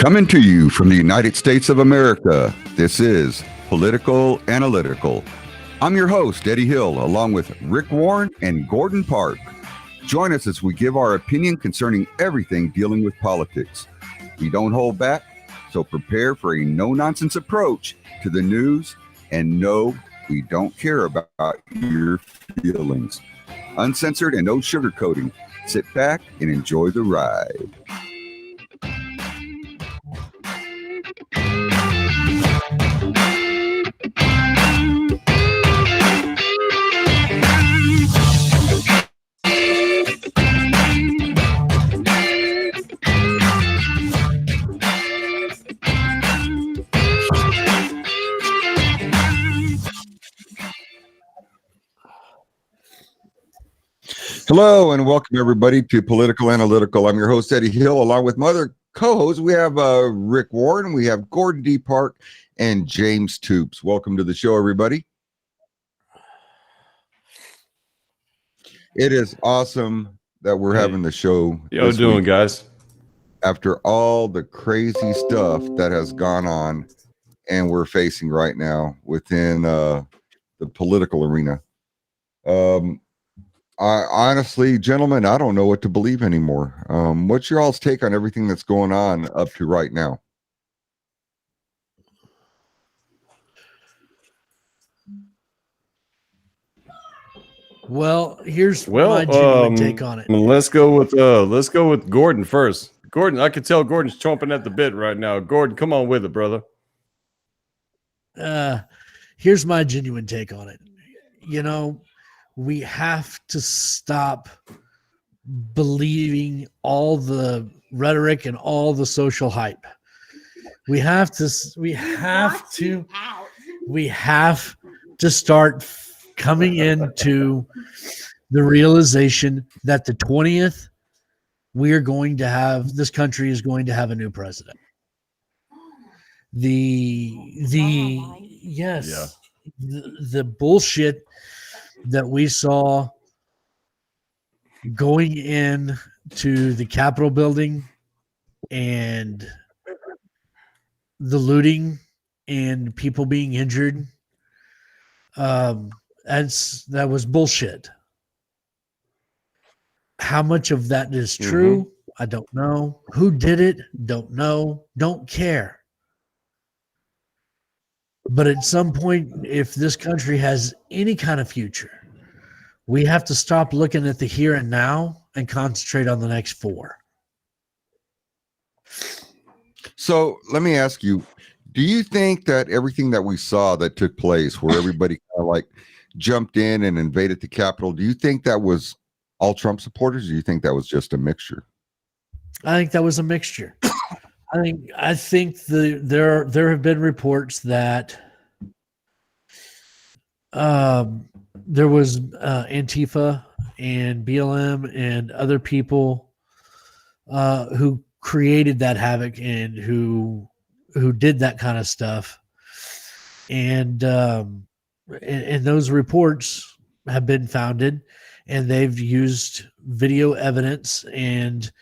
Coming to you from the United States of America, this is Political Analytical. I'm your host, Eddie Hill, along with Rick Warren and Gordon Park. Join us as we give our opinion concerning everything dealing with politics. We don't hold back, so prepare for a no-nonsense approach to the news, and no, we don't care about your feelings. Uncensored and no sugarcoating. Sit back and enjoy the ride. Hello and welcome everybody to Political Analytical. I'm your host, Eddie Hill, along with my other co-hosts. We have Rick Warren, we have Gordon D. Park, and James Toops. Welcome to the show, everybody. It is awesome that we're having the show. Yo, doing, guys? After all the crazy stuff that has gone on and we're facing right now within the political arena. I honestly, gentlemen, I don't know what to believe anymore. What's your all's take on everything that's going on up to right now? Well, here's my genuine take on it. Let's go with Gordon first. Gordon, I can tell Gordon's chomping at the bit right now. Gordon, come on with it, brother. Here's my genuine take on it. You know, we have to stop believing all the rhetoric and all the social hype. We have to start coming into the realization that the 20th, this country is going to have a new president. The bullshit that we saw going in to the Capitol building and the looting and people being injured, that was bullshit. How much of that is true? I don't know. Who did it? Don't know. Don't care. But at some point, if this country has any kind of future, we have to stop looking at the here and now and concentrate on the next 4. So let me ask you, do you think that everything that we saw that took place where everybody kind of like jumped in and invaded the Capitol, do you think that was all Trump supporters, or do you think that was just a mixture? I think that was a mixture. I think there have been reports that there was Antifa and BLM and other people who created that havoc and who did that kind of stuff, and those reports have been founded, and they've used video evidence and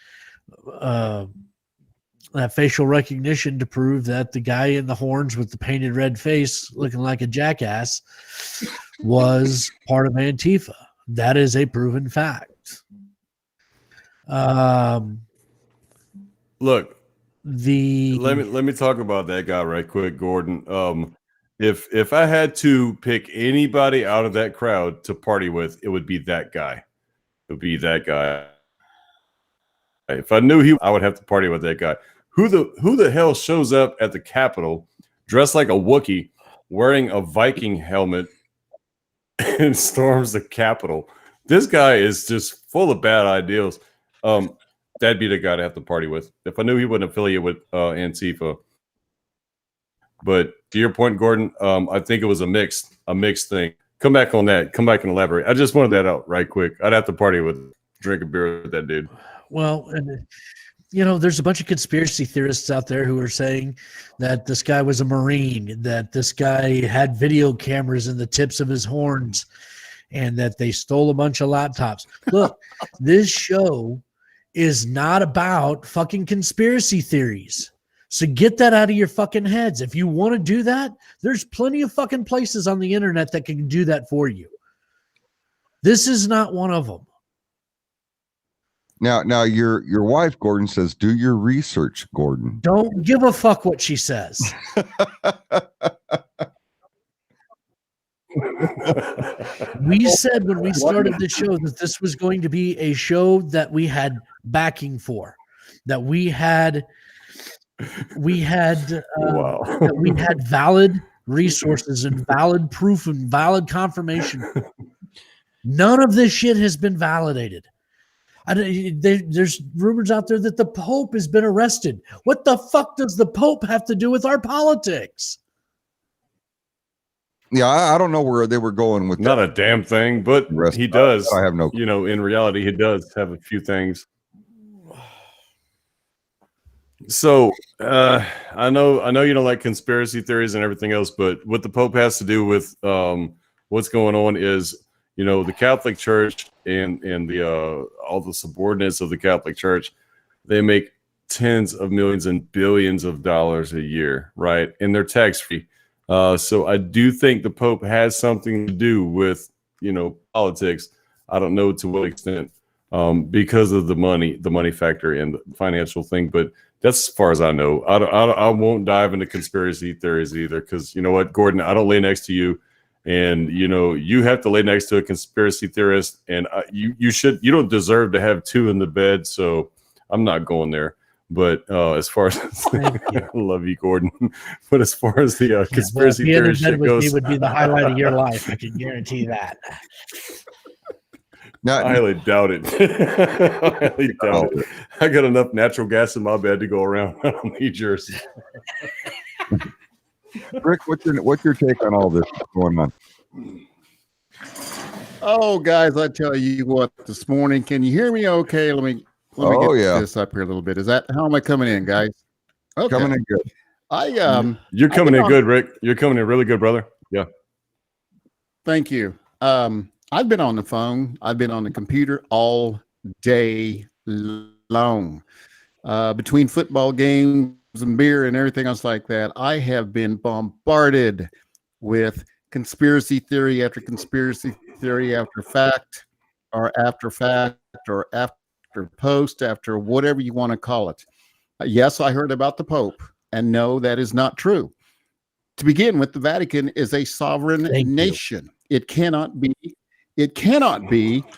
that facial recognition to prove that the guy in the horns with the painted red face looking like a jackass was part of Antifa. That is a proven fact. Look, let me talk about that guy right quick, Gordon. If I had to pick anybody out of that crowd to party with, it would be that guy. It would be that guy. If I knew I would have to party with that guy. Who the hell shows up at the Capitol dressed like a Wookiee, wearing a Viking helmet, and storms the Capitol? This guy is just full of bad ideals. That'd be the guy to have to party with. If I knew he wouldn't affiliate with Antifa. But to your point, Gordon, I think it was a mixed thing. Come back on that. Come back and elaborate. I just wanted that out right quick. I'd have to party with, drink a beer with that dude. Well, and there's a bunch of conspiracy theorists out there who are saying that this guy was a Marine, that this guy had video cameras in the tips of his horns, and that they stole a bunch of laptops. Look, this show is not about fucking conspiracy theories. So get that out of your fucking heads. If you want to do that, there's plenty of fucking places on the internet that can do that for you. This is not one of them. Now your wife, Gordon, says, do your research, Gordon. Don't give a fuck what she says. We said when we started the show that this was going to be a show that we had backing for, that we had Wow. that we had valid resources and valid proof and valid confirmation. None of this shit has been validated. There's rumors out there that the Pope has been arrested. What the fuck does the Pope have to do with our politics? Yeah, I don't know where they were going with Not that. a damn thing, but Rest- he does. I have no. You know, in reality, he does have a few things. So I know you don't like conspiracy theories and everything else, but what the Pope has to do with what's going on is, you know, the Catholic Church and the all the subordinates of the Catholic Church, they make tens of millions and billions of dollars a year, right? And they're tax free. So I do think the Pope has something to do with, you know, politics. I don't know to what extent, because of the money factor and the financial thing, but that's as far as I know. I won't dive into conspiracy theories either, because you know what, Gordon, I don't lay next to you, and you know you have to lay next to a conspiracy theorist, and you don't deserve to have two in the bed. So I'm not going there. But as far as I love you, Gordon. But as far as the conspiracy theory shit goes, it would be the highlight of your life. I can guarantee that. Now, I highly doubt it. I highly doubt it. I got enough natural gas in my bed to go around. I don't need yours. Rick, what's your take on all this going on? Oh, guys, I tell you what, this morning, can you hear me okay? Let me get this up here a little bit. How am I coming in, guys? Okay. Coming in good. You're coming in good, Rick. You're coming in really good, brother. Yeah. Thank you. I've been on the phone. I've been on the computer all day long. Between football games and beer and everything else like that, I have been bombarded with conspiracy theory after conspiracy theory after fact or after post, after whatever you want to call it. Yes, I heard about the Pope, and no, that is not true. To begin with, the Vatican is a sovereign nation. It cannot be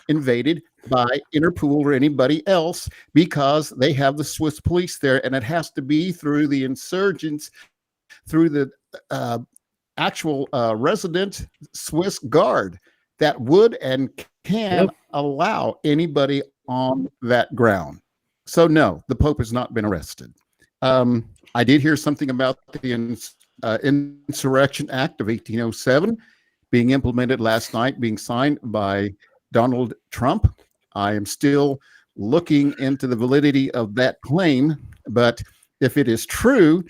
invaded by Interpol or anybody else because they have the Swiss police there, and it has to be through the insurgents, through the actual resident Swiss guard that would and can allow anybody on that ground. So no, the Pope has not been arrested. I did hear something about the Insurrection Act of 1807 being implemented last night, being signed by Donald Trump. I am still looking into the validity of that claim, but if it is true,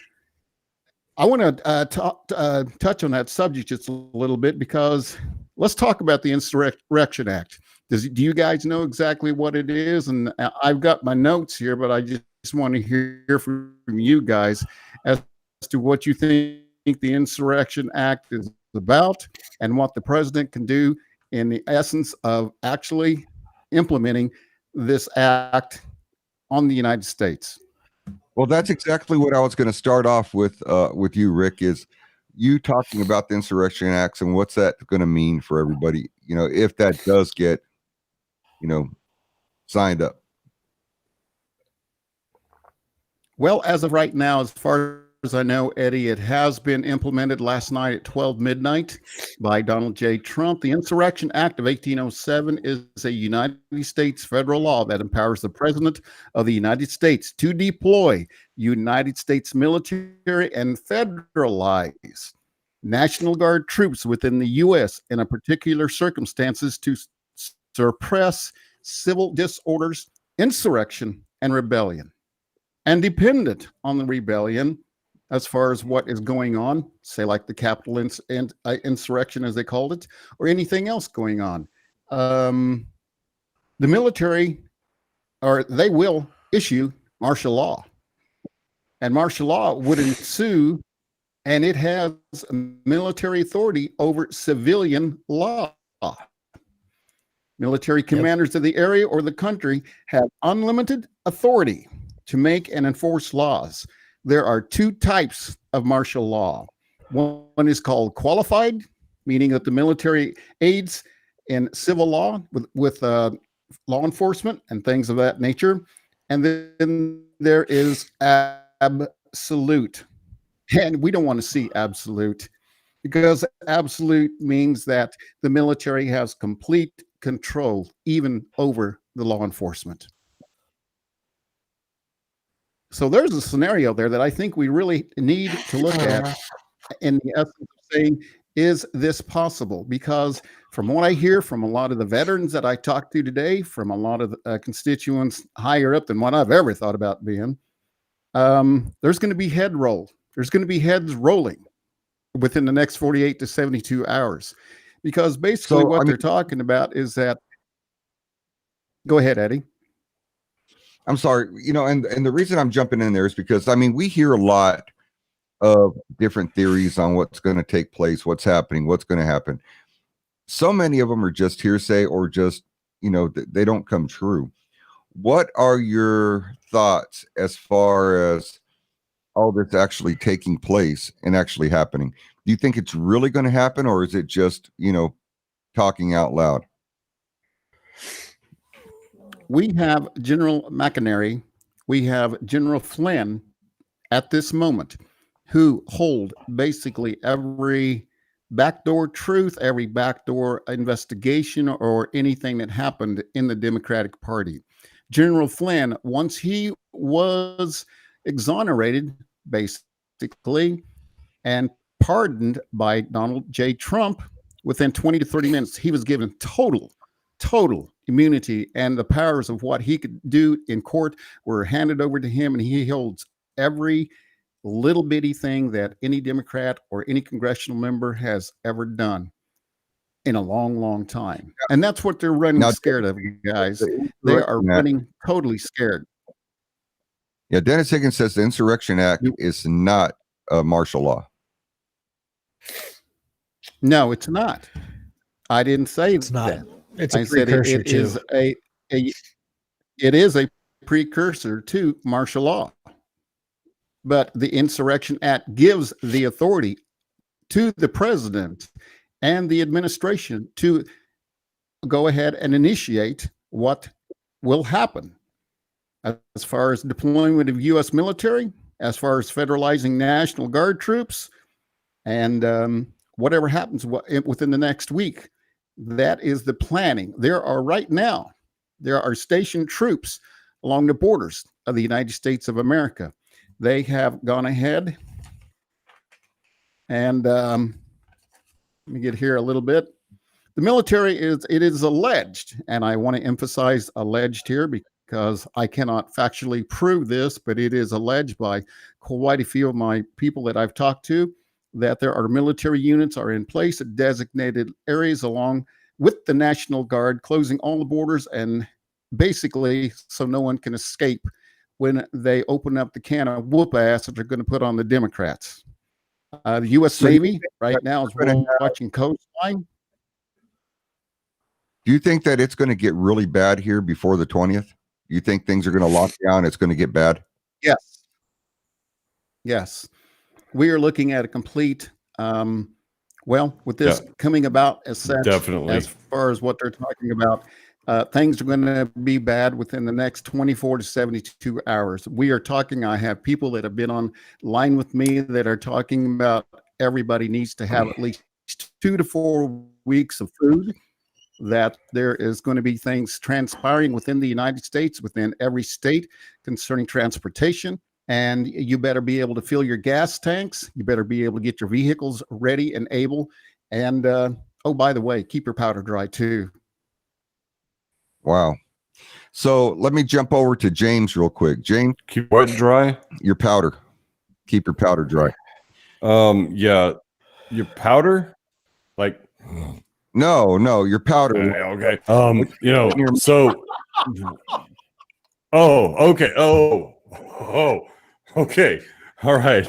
I want to touch on that subject just a little bit, because let's talk about the Insurrection Act. Do you guys know exactly what it is? And I've got my notes here, but I just want to hear from you guys as to what you think the Insurrection Act is about and what the president can do in the essence of actually implementing this act on the United States. Well, that's exactly what I was going to start off with you, Rick, is you talking about the Insurrection Acts and what's that going to mean for everybody, you know, if that does get, you know, signed up. Well, as of right now, as far as I know, Eddie, it has been implemented last night at 12 midnight by Donald J. Trump. The Insurrection Act of 1807 is a United States federal law that empowers the President of the United States to deploy United States military and federalize National Guard troops within the U.S. in a particular circumstances to suppress civil disorders, insurrection, and rebellion. And dependent on the rebellion, as far as what is going on, say like the Capitol insurrection, as they called it, or anything else going on, the military, or they will issue martial law. and martial law would ensue, and it has military authority over civilian law. Military commanders of the area or the country have unlimited authority to make and enforce laws. There are two types of martial law. One is called qualified, meaning that the military aids in civil law with law enforcement and things of that nature. And then there is absolute. And we don't want to see absolute, because absolute means that the military has complete control even over the law enforcement. So there's a scenario there that I think we really need to look at in the essence of saying, is this possible? Because from what I hear from a lot of the veterans that I talked to today, from a lot of constituents higher up than what I've ever thought about being, there's going to be head roll. There's going to be heads rolling within the next 48 to 72 hours. Because basically they're talking about is that, go ahead, Eddie. I'm sorry, and the reason I'm jumping in there is because, we hear a lot of different theories on what's going to take place, what's happening, what's going to happen. So many of them are just hearsay or just, they don't come true. What are your thoughts as far as all this actually taking place and actually happening? Do you think it's really going to happen, or is it just, talking out loud? We have General McInerney, we have General Flynn at this moment, who hold basically every backdoor truth, every backdoor investigation, or anything that happened in the Democratic Party. General Flynn, once he was exonerated, basically, and pardoned by Donald J. Trump, within 20 to 30 minutes, he was given total immunity, and the powers of what he could do in court were handed over to him, and he holds every little bitty thing that any Democrat or any congressional member has ever done in a long, long time. And that's what they're running scared of, you guys. They are running totally scared. Yeah, Dennis Higgins says the Insurrection Act is not martial law. No, it's not. I didn't say it's not. that. It's a precursor to. It is a precursor to martial law. But the Insurrection Act gives the authority to the president and the administration to go ahead and initiate what will happen as far as deployment of U.S. military, as far as federalizing National Guard troops, and whatever happens within the next week. That is the planning. There are stationed troops along the borders of the United States of America. They have gone ahead and let me get here a little bit. The military it is alleged, and I want to emphasize alleged here because I cannot factually prove this, but it is alleged by quite a few of my people that I've talked to, that there are military units are in place at designated areas along with the National Guard, closing all the borders, and basically so no one can escape when they open up the can of whoop ass that they're going to put on the Democrats. The U.S. Navy right now is watching coastline. Do you think that it's going to get really bad here before the 20th? You think things are going to lock down? It's going to get bad? Yes. We are looking at a complete, with this coming about as such, definitely, as far as what they're talking about, things are going to be bad within the next 24 to 72 hours. We are talking, I have people that have been on line with me that are talking about everybody needs to have at least 2 to 4 weeks of food, that there is going to be things transpiring within the United States, within every state concerning transportation. And you better be able to fill your gas tanks. You better be able to get your vehicles ready and able. And, oh, by the way, keep your powder dry too. Wow. So let me jump over to James real quick. James, keep what dry? Your powder. Keep your powder dry. Yeah. Your powder? Like, no, your powder. Okay. So, oh, okay. Oh, Okay. All right.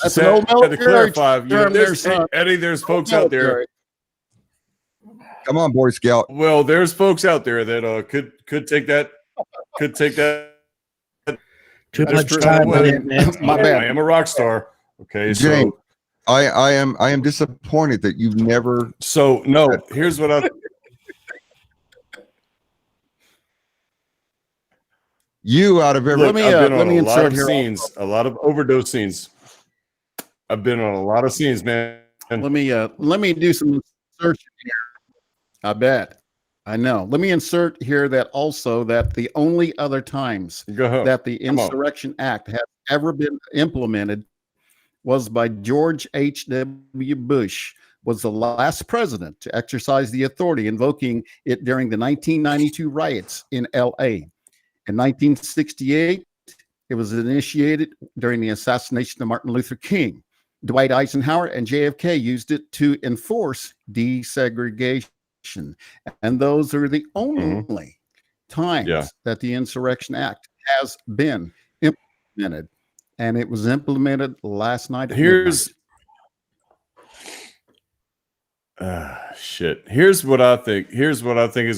That's So an old I had to military clarify. term there, There's, son. Eddie, there's folks out there. Military. Come on, Boy Scout. Well, there's folks out there that could take that. Too That's much true. time Well, on it, man. My bad. I am a rock star. Okay, James, I am disappointed that you've never. so no. Here's what I. You out of every. Let me, I've been let on me a lot insert of here scenes, a lot of overdose scenes. I've been on a lot of scenes, man. Let me do some insertion here. I bet. I know. Let me insert here that also that the only other times Go ahead. that the Come on. Insurrection Act has ever been implemented was by George H.W. Bush, was the last president to exercise the authority, invoking it during the 1992 riots in L.A. In 1968, it was initiated during the assassination of Martin Luther King. Dwight Eisenhower and JFK used it to enforce desegregation. And those are the only times that the Insurrection Act has been implemented. And it was implemented last night. Here's shit. Here's what I think is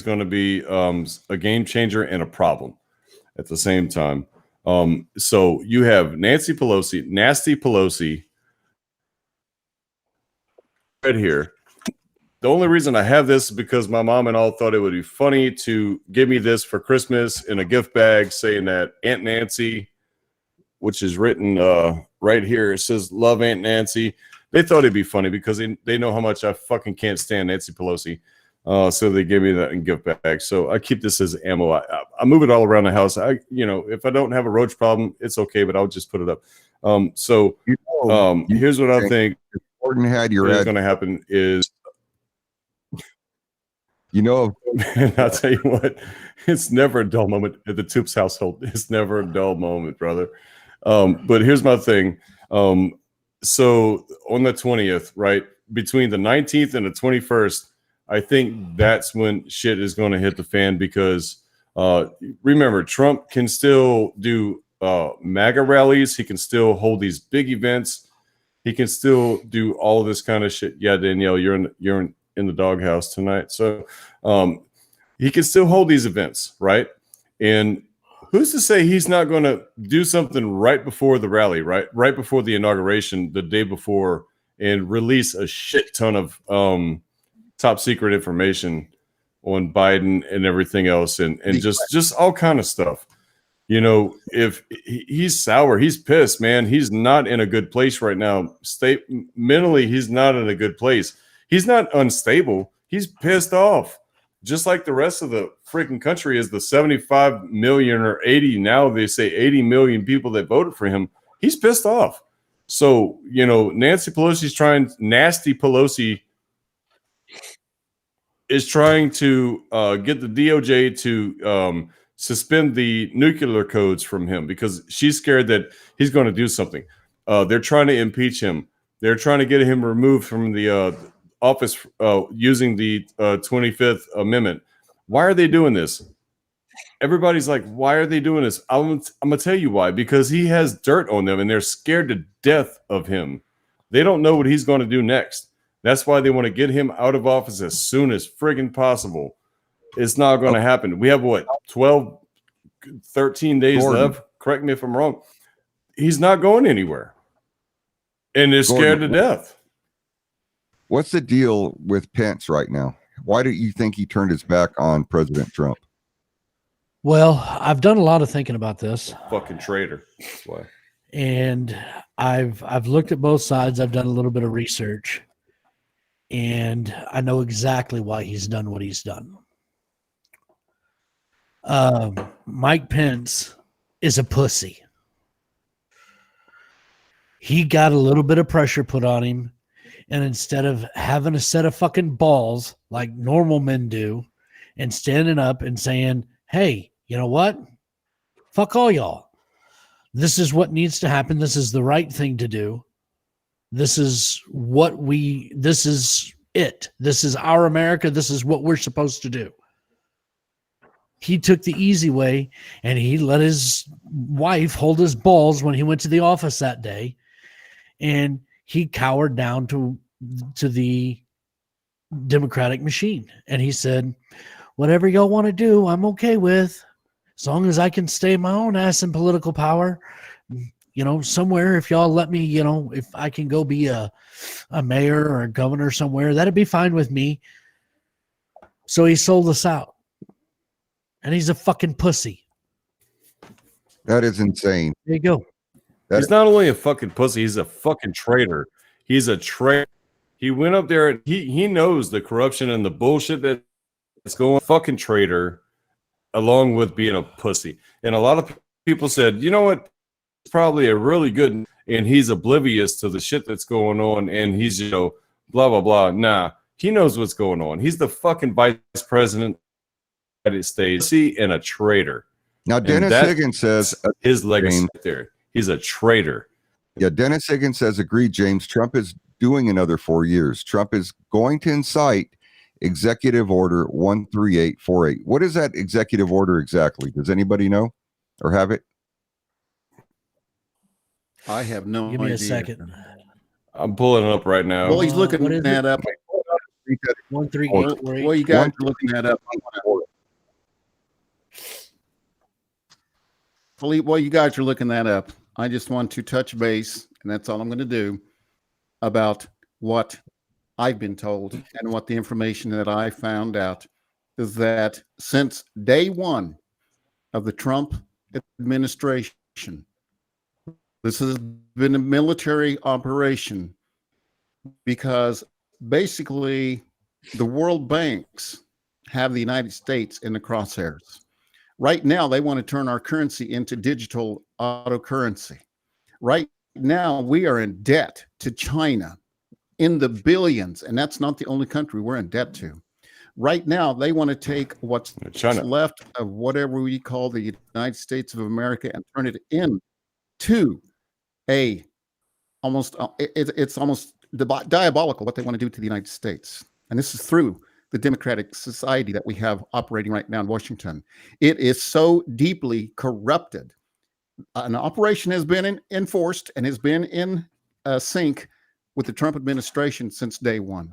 going to be a game changer and a problem at the same time. So you have Nasty Pelosi right here. The only reason I have this is because my mom and all thought it would be funny to give me this for Christmas in a gift bag saying that Aunt Nancy, which is written right here, it says love Aunt Nancy. They thought it'd be funny because they know how much I fucking can't stand Nancy Pelosi. So they gave me that in gift bag. So I keep this as ammo. I move it all around the house. If I don't have a roach problem, it's okay, but I'll just put it up. Here's what I think Gordon had your is ad. going to happen is, And I'll tell you what, it's never a dull moment at the Toops household. It's never a dull moment, brother. But here's my thing. So on the 20th, right, between the 19th and the 21st, I think that's when shit is going to hit the fan because remember, Trump can still do MAGA rallies. He can still hold these big events. He can still do all of this kind of shit. Yeah, Danielle, you're in the doghouse tonight. So he can still hold these events, right? And who's to say he's not going to do something right before the rally, right before the inauguration, the day before, and release a shit ton of top secret information on Biden and everything else, and just all kind of stuff. If he's sour, he's pissed, man. He's not in a good place right now. Mentally, he's not in a good place. He's not unstable. He's pissed off. Just like the rest of the freaking country is the 75 million or 80, now they say 80 million people that voted for him. He's pissed off. So, Nasty Pelosi is trying to get the DOJ to suspend the nuclear codes from him because she's scared that he's going to do something. They're trying to impeach him. They're trying to get him removed from the office using the 25th Amendment. Why are they doing this? Everybody's like, why are they doing this? I'm going to tell you why. Because he has dirt on them and they're scared to death of him. They don't know what he's going to do next. That's why they want to get him out of office as soon as friggin' possible. It's not going to happen. We have 13 days left. Correct me if I'm wrong. He's not going anywhere. And they're scared to death. What's the deal with Pence right now? Why do you think he turned his back on President Trump? Well, I've done a lot of thinking about this. Fucking traitor. That's why. And I've looked at both sides. I've done a little bit of research. And I know exactly why he's done what he's done. Mike Pence is a pussy. He got a little bit of pressure put on him. And instead of having a set of fucking balls like normal men do and standing up and saying, hey, you know what? Fuck all y'all. This is what needs to happen. This is the right thing to do. This is it. This is our America. This is what we're supposed to do. he took the easy way and he let his wife hold his balls when he went to the office that day, and he cowered down to the Democratic machine, and he said, whatever y'all want to do, I'm okay with, as long as I can stay my own ass in political power, somewhere. If y'all let me, if I can go be a mayor or a governor somewhere, that'd be fine with me. So he sold us out, and he's a fucking pussy. That is insane. There you go. He's not only a fucking pussy, he's a fucking traitor. He's a traitor. He went up there and he knows the corruption and the bullshit that's going on. Fucking traitor, along with being a pussy. And a lot of people said, you know what? It's probably a really good, and he's oblivious to the shit that's going on, and he's, blah, blah, blah. Nah, he knows what's going on. He's the fucking vice president of the United States and a traitor. Now, Dennis Higgins says his legacy right there. He's a traitor. Yeah, Dennis Higgins says, agreed, James. Trump is doing another 4 years. Trump is going to incite Executive Order 13848. What is that executive order exactly? Does anybody know or have it? I have no idea. Give me a second. I'm pulling it up right now. Well, he's looking that up. 13848. Well, you guys are looking that up. Philippe, while you guys are looking that up, I just want to touch base, and that's all I'm going to do, about what I've been told and what the information that I found out is that since day one of the Trump administration, this has been a military operation because basically the world banks have the United States in the crosshairs. Right now, they want to turn our currency into digital auto currency. Right now, we are in debt to China in the billions, and that's not the only country we're in debt to. Right now, they want to take what's left of whatever we call the United States of America and turn it into it's almost diabolical what they want to do to the United States. And this is through the democratic society that we have operating right now in Washington. It is so deeply corrupted. An operation has been enforced and has been in sync with the Trump administration since day one.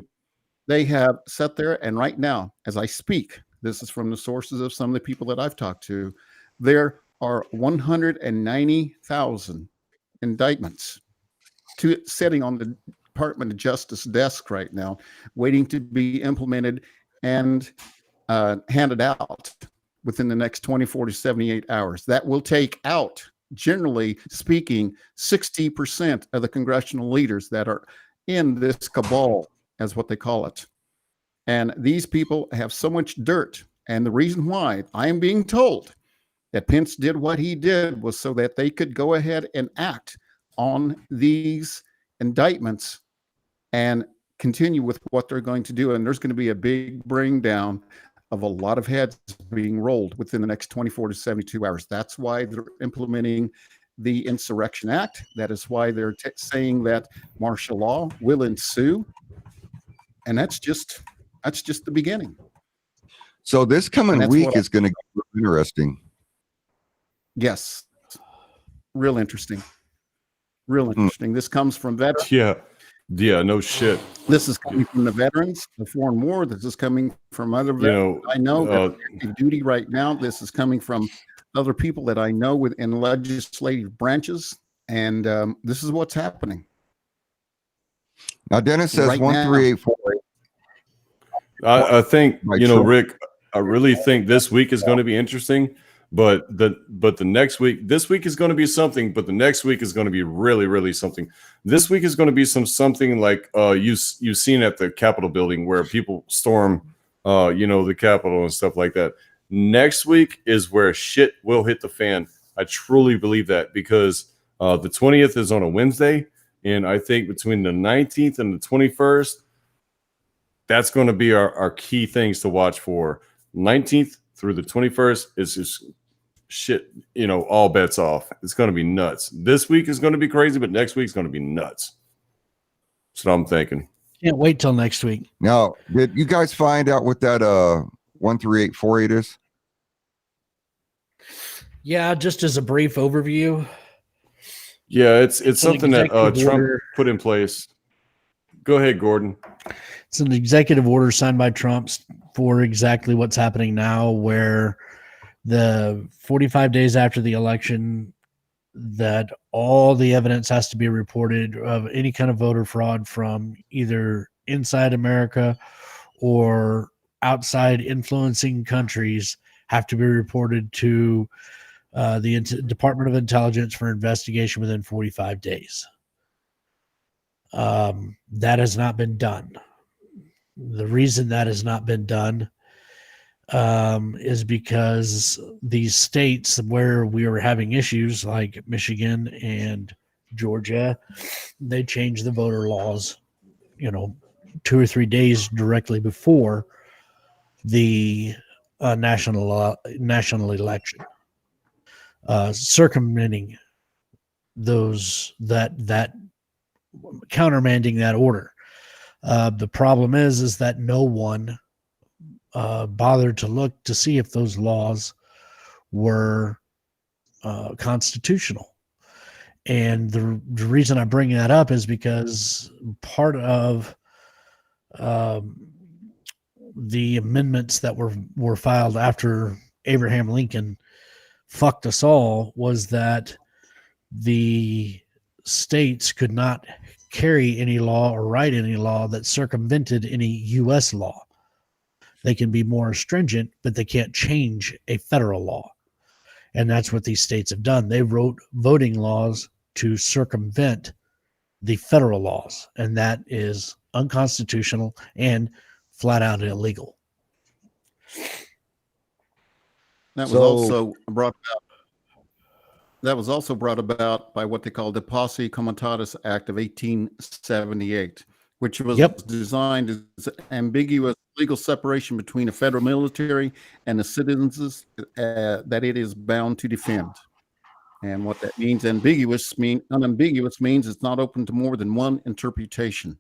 They have sat there, and right now, as I speak, this is from the sources of some of the people that I've talked to, there are 190,000 indictments sitting on the Department of Justice desk right now, waiting to be implemented and handed out within the next 24 to 78 hours. That will take out, generally speaking, 60% of the congressional leaders that are in this cabal, as what they call it. And these people have so much dirt. And the reason why I am being told that Pence did what he did was so that they could go ahead and act on these indictments and continue with what they're going to do. And there's going to be a big bring down of a lot of heads being rolled within the next 24 to 72 hours. That's why they're implementing the Insurrection Act. That is why they're saying that martial law will ensue. And that's just the beginning. So this coming week is going to get interesting. Yes. Real interesting. Real interesting. This comes from veterans. Yeah, no shit. This is coming from the veterans of foreign war. This is coming from other veterans I know that are active duty right now. This is coming from other people that I know within legislative branches. And this is what's happening. Now, Dennis says 13848. I think, Rick, I really think this week is going to be interesting. But the next week, this week is going to be something, but the next week is going to be really, really something. This week is going to be something like you've seen at the Capitol building where people storm, the Capitol and stuff like that. Next week is where shit will hit the fan. I truly believe that because the 20th is on a Wednesday, and I think between the 19th and the 21st, that's going to be our key things to watch for. 19th through the 21st is just shit, all bets off. It's going to be nuts. This week is going to be crazy, but next week's going to be nuts. That's what I'm thinking. Can't wait till next week. Now, did you guys find out what that 13848 is? Yeah, just as a brief overview. Yeah, it's something that Trump order. put in place. Go ahead, Gordon. It's an executive order signed by Trump for exactly what's happening now, where the 45 days after the election, that all the evidence has to be reported of any kind of voter fraud from either inside America or outside influencing countries have to be reported to the Department of Intelligence for investigation within 45 days. That has not been done. The reason that has not been done is because these states where we were having issues like Michigan and Georgia, they changed the voter laws, 2 or 3 days directly before the national election, circumventing that countermanding that order. The problem is that no one bothered to look to see if those laws were constitutional. And the reason I bring that up is because part of the amendments that were filed after Abraham Lincoln fucked us all was that the states could not carry any law or write any law that circumvented any U.S. law. They can be more stringent, but they can't change a federal law. And that's what these states have done. They wrote voting laws to circumvent the federal laws, and that is unconstitutional and flat out illegal. That was also brought about. That was also brought about by what they call the Posse Comitatus Act of 1878, which was designed as ambiguous legal separation between a federal military and the citizens that it is bound to defend. And what that means, unambiguous means it's not open to more than one interpretation.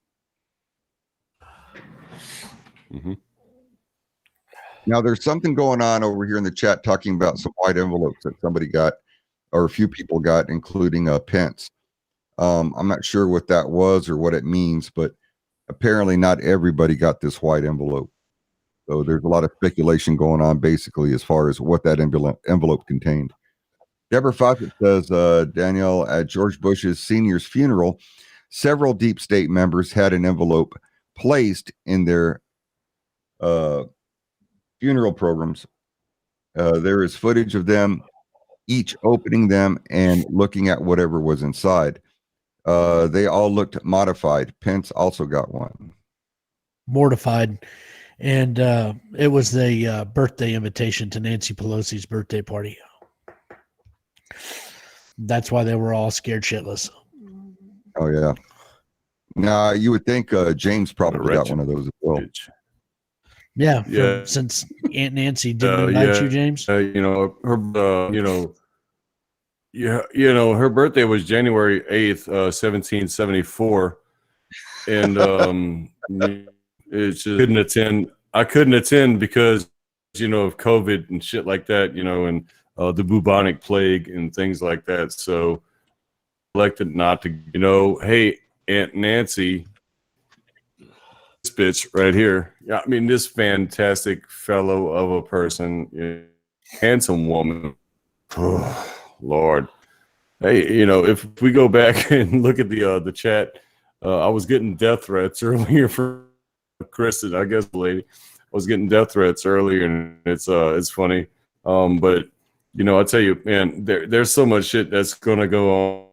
Mm-hmm. Now, there's something going on over here in the chat talking about some white envelopes that somebody got, or a few people got, including Pence. I'm not sure what that was or what it means, but apparently not everybody got this white envelope. So there's a lot of speculation going on, basically, as far as what that envelope contained. Deborah Fawcett says, Danielle, at George Bush's senior's funeral, several deep state members had an envelope placed in their funeral programs. There is footage of them each opening them and looking at whatever was inside. They all looked modified. Pence also got one. Mortified. And it was the birthday invitation to Nancy Pelosi's birthday party. That's why they were all scared shitless. Oh, yeah. Now, you would think James probably got one of those as well. Yeah. Since Aunt Nancy didn't invite you, James. Her birthday was January 8th, 1774. And it's just couldn't attend. I couldn't attend because, of COVID and shit like that, and the bubonic plague and things like that. So elected not to, hey, Aunt Nancy, this bitch right here. Yeah, I mean, this fantastic fellow of a person, handsome woman. Oh, Lord. Hey, if we go back and look at the chat, I was getting death threats earlier for Kristen, I guess the lady. I was getting death threats earlier, and it's funny. But I tell you, man, there's so much shit that's gonna go on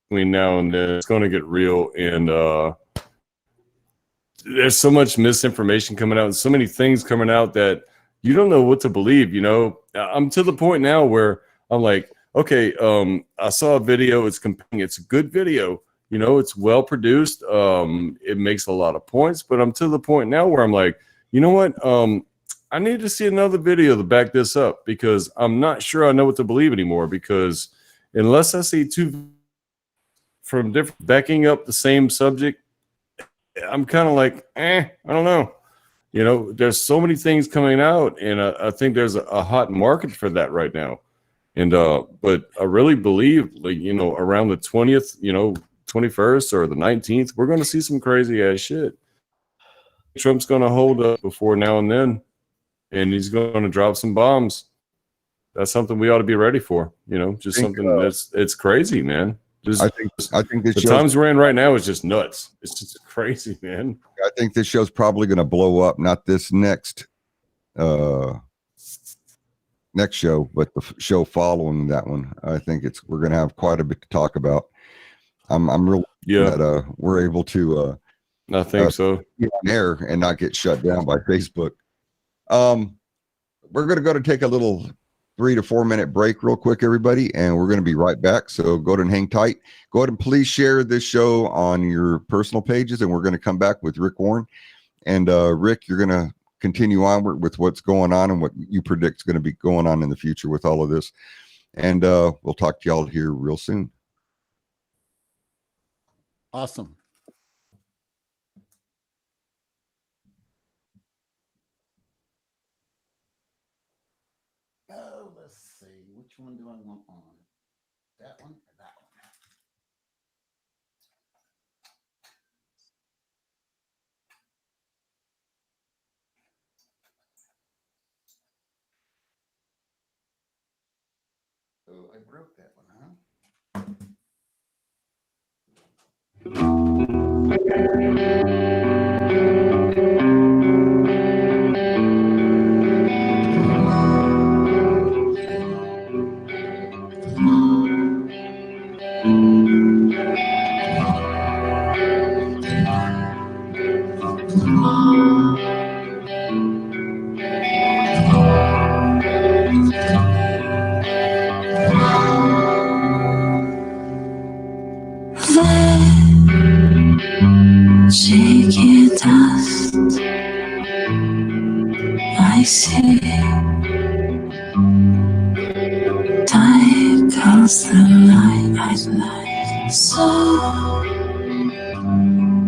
between now and then. It's gonna get real, and there's so much misinformation coming out, and so many things coming out that you don't know what to believe. I'm to the point now where I'm like, okay, I saw a video. It's compelling. It's a good video. It's well produced. It makes a lot of points, but I'm to the point now where I'm like, you know what? I need to see another video to back this up, because I'm not sure I know what to believe anymore, because unless I see two from different backing up the same subject, I'm kind of like, I don't know. There's so many things coming out, and I think there's a hot market for that right now. And but I really believe, like, you know, around the 20th, you know, 21st or the 19th, we're going to see some crazy ass shit. Trump's going to hold up before now and then, and he's going to drop some bombs. That's something we ought to be ready for. You know, just something that's it's crazy, man. Just, I think this the times we're in right now is just nuts. It's just crazy, man. I think this show's probably going to blow up. Not this next show, but the show following that one. I think we're going to have quite a bit to talk about. I'm real that we're able to I think so. Be on air and not get shut down by Facebook. We're going to take a little 3 to 4 minute break real quick, everybody, and we're going to be right back. So go ahead and hang tight. Go ahead and please share this show on your personal pages, and we're going to come back with Rick Warren. And Rick, you're going to continue onward with what's going on and what you predict is going to be going on in the future with all of this. And we'll talk to y'all here real soon. Awesome. Oh, let's see. Which one do I want on? That one or that one? Oh, I broke that one, huh? Shaky dust, I see. Time comes the light I like, so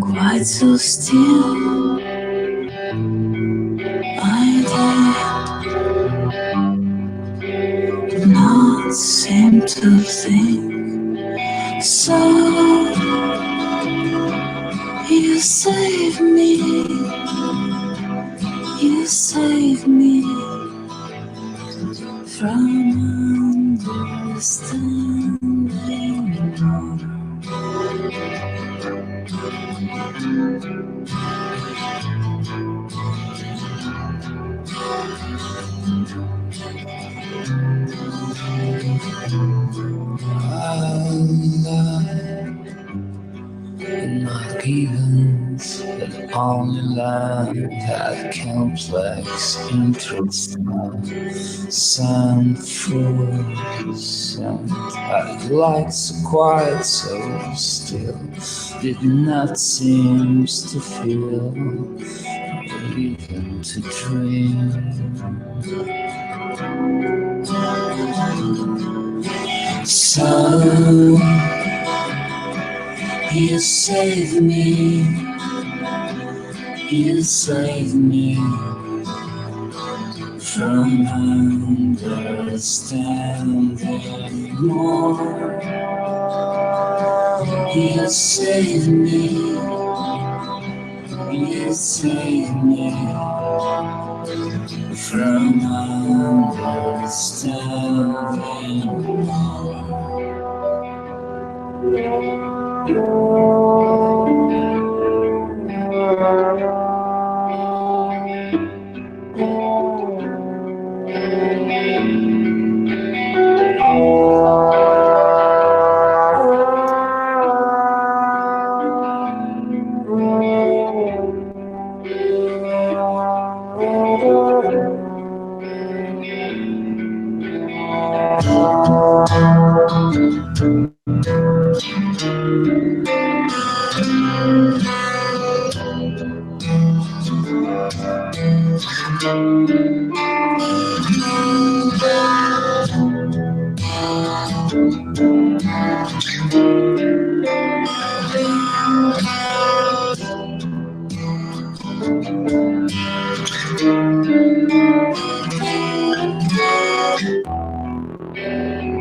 quite so still. I did not seem to think so. You save me, you save me from understanding more. Not even that only land had complex interests. Some fools and I'd like so quiet, so still. Did not seem to feel or even to dream. So you save me, you save me from understanding more. You save me, you save me from understanding more.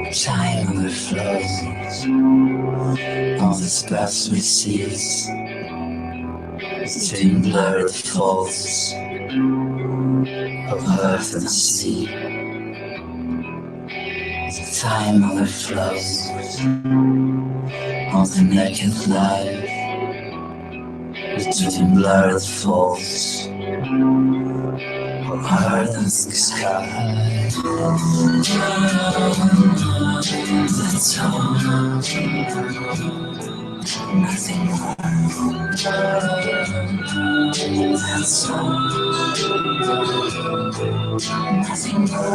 Time overflows. All the spots we seize between blurred folds of earth and sea. Time overflows. All the naked life between blurred folds of earth and sky. That's all. Nothing more. That's all. Nothing more. That's all. Nothing more. That's all. Nothing more.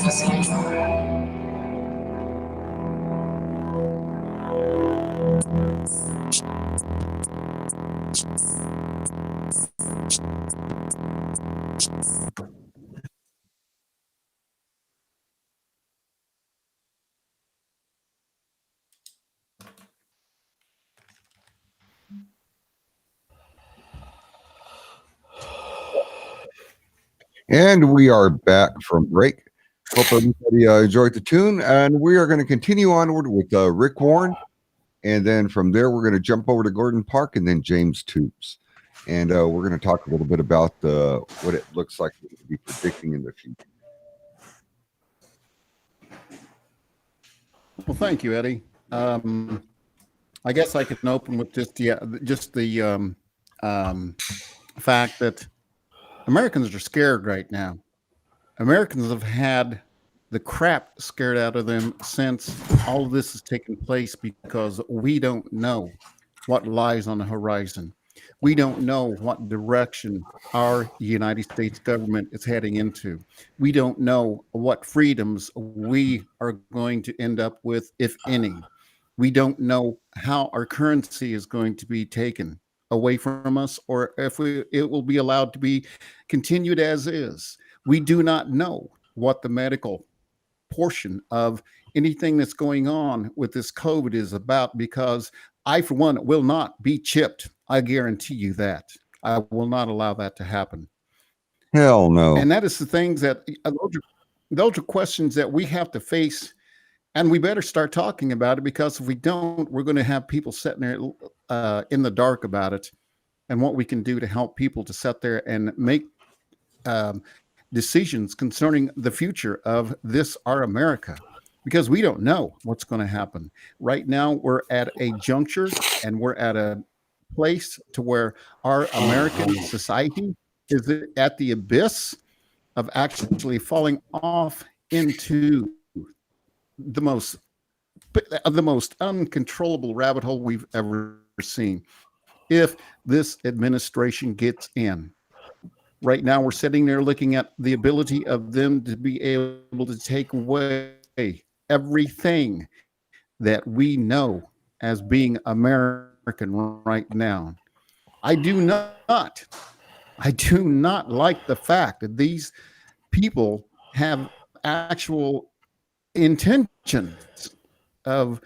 That's And we are back from break. Hope everybody enjoyed the tune. And we are going to continue onward with Rick Warren. And then from there, we're going to jump over to Gordon Park and then James Tubes. And we're going to talk a little bit about what it looks like to be predicting in the future. Well, thank you, Eddie. I guess I can open with just the fact that Americans are scared right now. Americans have had the crap scared out of them since all of this has taken place because we don't know what lies on the horizon. We don't know what direction our United States government is heading into. We don't know what freedoms we are going to end up with, if any. We don't know how our currency is going to be taken away from us, or if it will be allowed to be continued as is. We do not know what the medical portion of anything that's going on with this COVID is about, because I, for one, will not be chipped. I guarantee you that. I will not allow that to happen. Hell no. And that is the things that those are questions that we have to face, and we better start talking about it, because if we don't, we're going to have people sitting there in the dark about it, and what we can do to help people to sit there and make decisions concerning the future of this, our America, because we don't know what's going to happen. Right now, we're at a juncture, and we're at a place to where our American society is at the abyss of actually falling off into the most uncontrollable rabbit hole we've ever seen. If this administration gets in, right now we're sitting there looking at the ability of them to be able to take away everything that we know as being American right now. I do not like the fact that these people have actual intentions of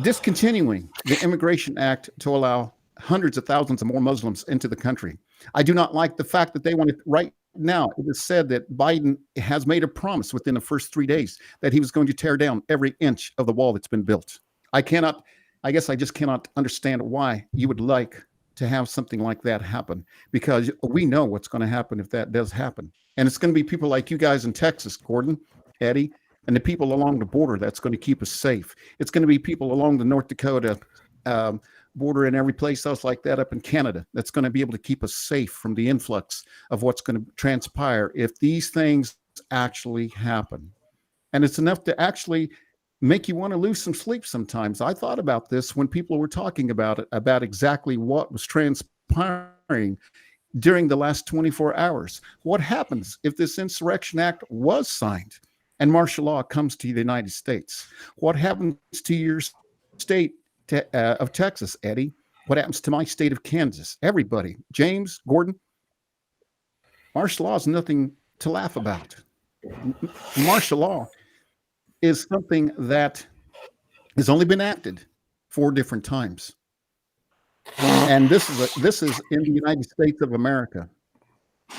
discontinuing the Immigration Act to allow hundreds of thousands of more Muslims into the country. I do not like the fact that they want to, right now, it is said that Biden has made a promise within the first 3 days that he was going to tear down every inch of the wall that's been built. I guess I just cannot understand why you would like to have something like that happen, because we know what's going to happen if that does happen. And it's going to be people like you guys in Texas, Gordon, Eddie, and the people along the border that's going to keep us safe. It's going to be people along the North Dakota border and every place else like that up in Canada that's going to be able to keep us safe from the influx of what's going to transpire if these things actually happen. And it's enough to actually make you want to lose some sleep sometimes. I thought about this when people were talking about it, about exactly what was transpiring during the last 24 hours? What happens if this Insurrection Act was signed and martial law comes to the United States? What happens to your state of Texas, Eddie? What happens to my state of Kansas? Everybody, James, Gordon, martial law is nothing to laugh about. Martial law is something that has only been acted 4 different times. And this is in the United States of America.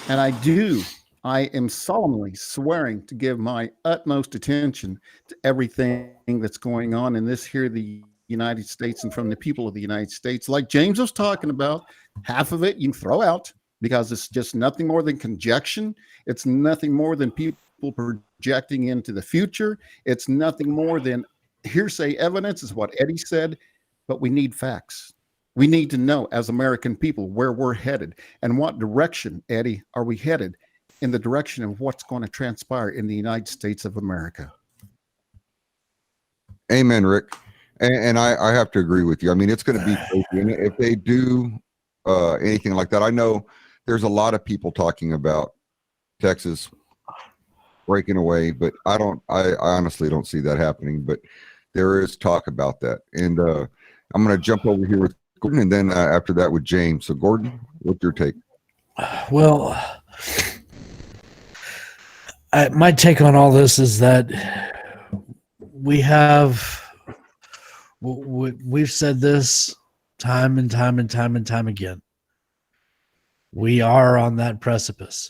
And I am solemnly swearing to give my utmost attention to everything that's going on in this here, the United States, and from the people of the United States. Like James was talking about, half of it you can throw out because it's just nothing more than conjecture. It's nothing more than people projecting into the future. It's nothing more than hearsay evidence, is what Eddie said, but we need facts. We need to know as American people where we're headed and what direction, Eddie, are we headed in the direction of what's going to transpire in the United States of America. Amen, Rick. And I have to agree with you. I mean, it's going to be crazy. And if they do anything like that, I know there's a lot of people talking about Texas breaking away, but I honestly don't see that happening, but there is talk about that. And I'm going to jump over here with Gordon, and then after that with James. So Gordon, what's your take? Well, my take on all this is that we've said this time and time and time and time again. We are on that precipice.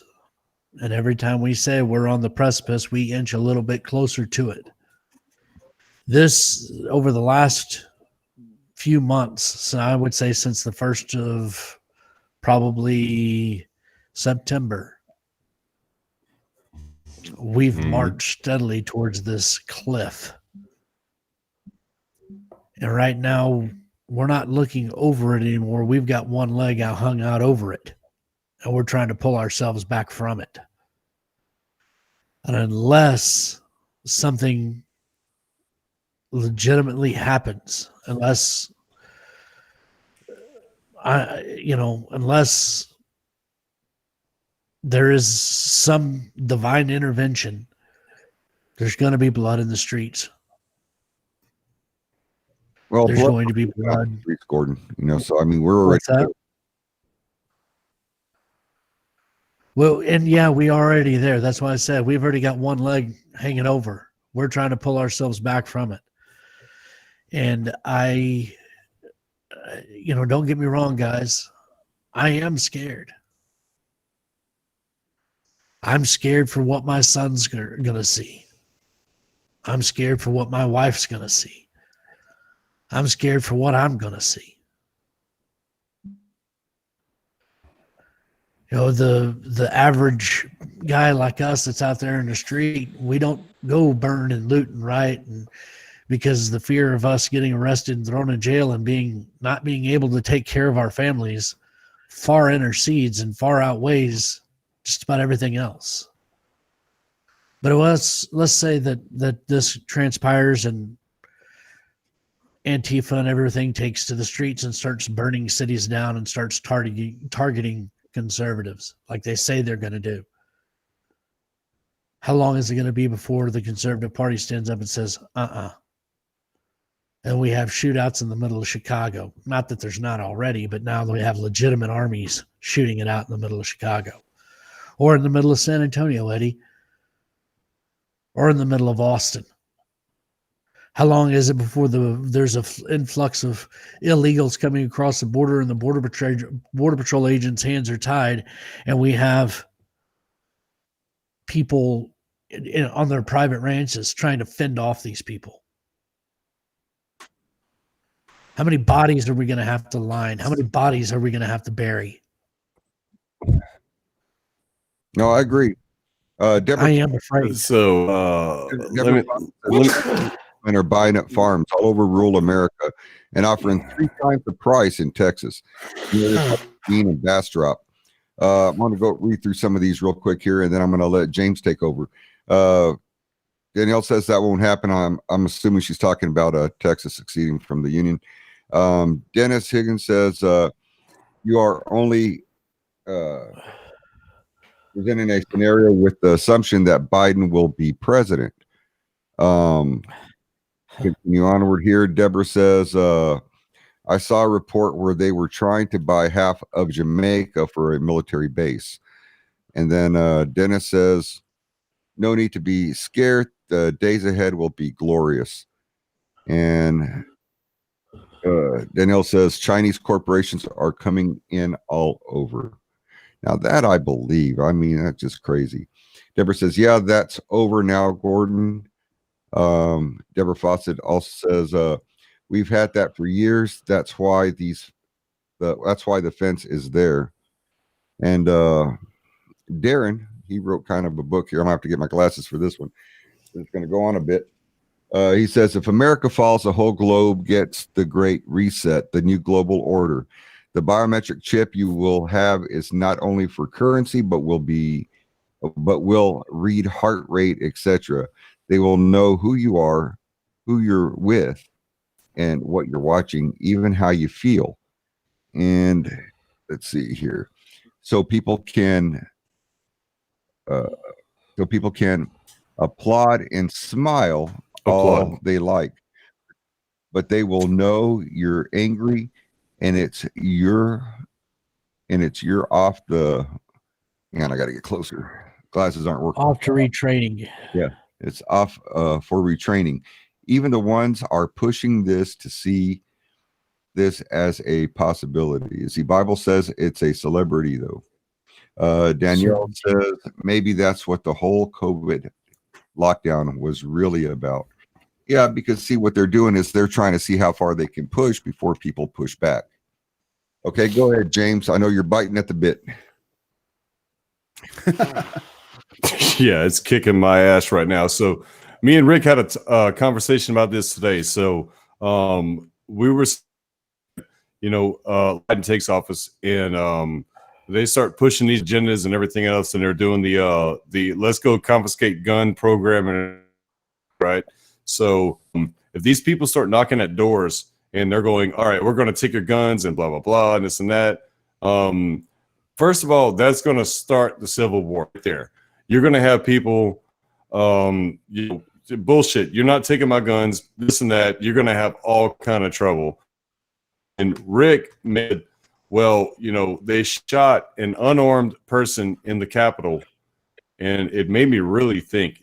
And every time we say we're on the precipice, we inch a little bit closer to it. This, over the last few months, so I would say since the 1st of probably September, we've marched steadily towards this cliff. And right now, we're not looking over it anymore. We've got one leg hung out over it, and we're trying to pull ourselves back from it. And unless something legitimately happens, unless there is some divine intervention, there's going to be blood in the streets. Well, there's going to be blood. Gordon, so I mean, we're already. What's that? Well, and yeah, we are already there. That's why I said we've already got one leg hanging over. We're trying to pull ourselves back from it. And don't get me wrong, guys. I am scared. I'm scared for what my son's going to see. I'm scared for what my wife's going to see. I'm scared for what I'm going to see. The average guy like us that's out there in the street, we don't go burn and loot and riot, and because the fear of us getting arrested and thrown in jail and not being able to take care of our families far intercedes and far outweighs just about everything else. But let's say that this transpires and Antifa and everything takes to the streets and starts burning cities down and starts targeting conservatives like they say they're going to do. How long is it going to be before the Conservative Party stands up and says, And we have shootouts in the middle of Chicago. Not that there's not already, but now we have legitimate armies shooting it out in the middle of Chicago. Or in the middle of San Antonio, Eddie. Or in the middle of Austin. How long is it before there's an influx of illegals coming across the border and the Border Patrol agents' hands are tied, and we have people on their private ranches trying to fend off these people? How many bodies are we going to have to line? How many bodies are we going to have to bury? No, I agree. I am afraid. So and are buying up farms all over rural America and offering 3 times the price in Texas. Bean and Bastrop. I'm going to go read through some of these real quick here, and then I'm going to let James take over. Danielle says that won't happen. I'm assuming she's talking about Texas succeeding from the Union. Dennis Higgins says you are only presenting a scenario with the assumption that Biden will be president. Continue onward here. Deborah says, I saw a report where they were trying to buy half of Jamaica for a military base. And then Dennis says, no need to be scared. The days ahead will be glorious. And Danielle says, Chinese corporations are coming in all over. Now that I believe, I mean, that's just crazy. Deborah says, yeah, that's over now, Gordon. Deborah Fawcett also says, we've had that for years. That's why that's why the fence is there. And Darren, he wrote kind of a book here. I'm gonna have to get my glasses for this one. It's going to go on a bit. He says, if America falls, the whole globe gets the great reset, the new global order. The biometric chip you will have is not only for currency, but will read heart rate, etc. They will know who you are, who you're with, and what you're watching, even how you feel. And let's see here. So people can applaud and smile all they like, but they will know you're angry, and you're off the. Hang on, I got to get closer. Glasses aren't working. Off to retraining. Yeah, it's off for retraining. Even the ones are pushing this to see this as a possibility. The Bible says it's a celebrity, though. Danielle says maybe that's what the whole COVID lockdown was really about. Yeah, because see, what they're doing is they're trying to see how far they can push before people push back. Okay, go ahead, James. I know you're biting at the bit. Yeah, it's kicking my ass right now. So me and Rick had a conversation about this today. So we were, Biden takes office, and they start pushing these agendas and everything else, and they're doing the let's go confiscate gun program, and right. So if these people start knocking at doors and they're going, all right, we're going to take your guns and blah blah blah and this and that. First of all, that's going to start the civil war right there. You're going to have people, bullshit. You're not taking my guns, this and that. You're going to have all kind of trouble. And Rick made. Well, they shot an unarmed person in the Capitol, and it made me really think.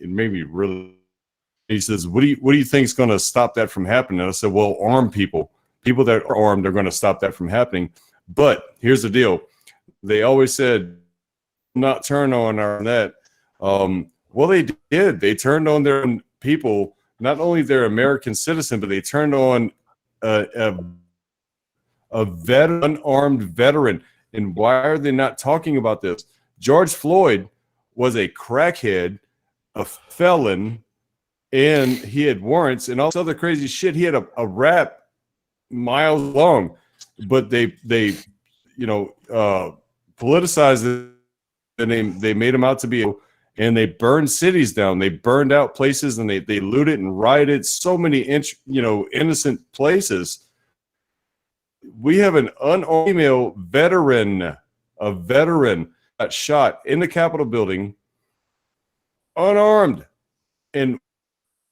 He says, "What do you think is going to stop that from happening?" And I said, "Well, armed people that are armed, are going to stop that from happening." But here's the deal: they always said, "Not turn on that." Well, they did. They turned on their own people, not only their American citizen, but they turned on a unarmed veteran. And why are they not talking about this? George Floyd was a crackhead, a felon, and he had warrants and all this other crazy shit. He had a rap miles long, but they politicized the name. They made him out to be, and they burned cities down. They burned out places, and they looted and rioted so many innocent places. We have an unarmed female veteran, a veteran got shot in the Capitol building, unarmed, and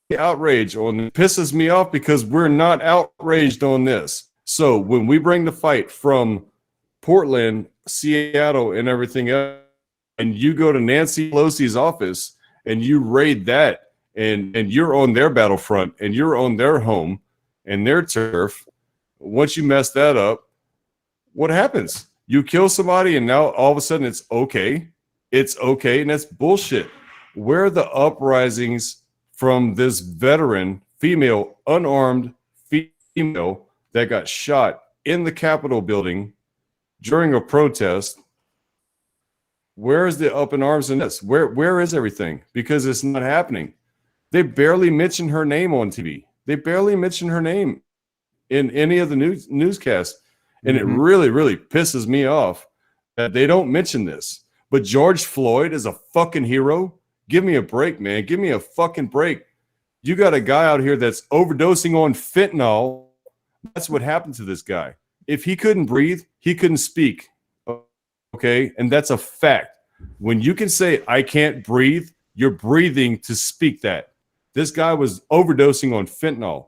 the outrage on it pisses me off because we're not outraged on this. So when we bring the fight from Portland, Seattle, and everything else, and you go to Nancy Pelosi's office and you raid that, and you're on their battlefront and you're on their home and their turf. Once you mess that up, what happens? You kill somebody, and now all of a sudden it's okay. It's okay, and that's bullshit. Where are the uprisings from this veteran, female, unarmed female that got shot in the Capitol building during a protest? Where is the up in arms in this? Where is everything? Because it's not happening. They barely mention her name on TV. They barely mention her name in any of the newscasts. And it really, really pisses me off that they don't mention this. But George Floyd is a fucking hero. Give me a break, man. Give me a fucking break. You got a guy out here that's overdosing on fentanyl. That's what happened to this guy. If he couldn't breathe, he couldn't speak. Okay. And that's a fact. When you can say, I can't breathe, you're breathing to speak that. This guy was overdosing on fentanyl.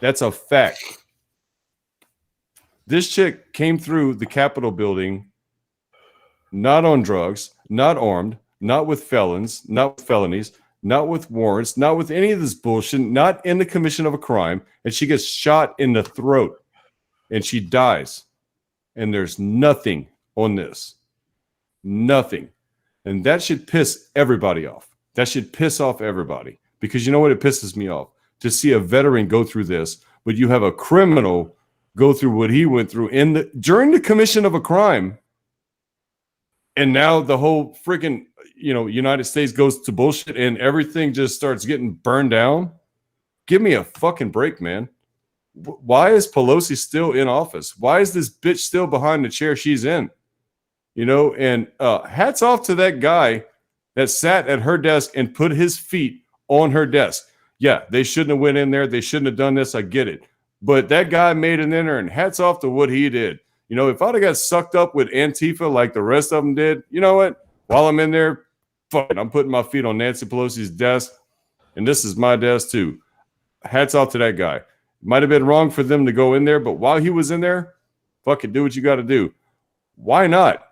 That's a fact. This chick came through the Capitol building not on drugs, not armed, not with felons, not with felonies, not with warrants, not with any of this bullshit, not in the commission of a crime, and she gets shot in the throat and she dies. And there's nothing on this. Nothing. And that should piss everybody off. That should piss off everybody. Because you know what? It pisses me off to see a veteran go through this, but you have a criminal go through what he went through during the commission of a crime. And now the whole freaking, United States goes to bullshit and everything just starts getting burned down. Give me a fucking break, man. Why is Pelosi still in office? Why is this bitch still behind the chair she's in? And hats off to that guy that sat at her desk and put his feet on her desk. Yeah, they shouldn't have went in there. They shouldn't have done this. I get it. But that guy made it in there, and hats off to what he did. If I'd have got sucked up with Antifa like the rest of them did, you know what? While I'm in there, fuck it, I'm putting my feet on Nancy Pelosi's desk, and this is my desk too. Hats off to that guy. Might have been wrong for them to go in there, but while he was in there, fuck it, do what you got to do. Why not?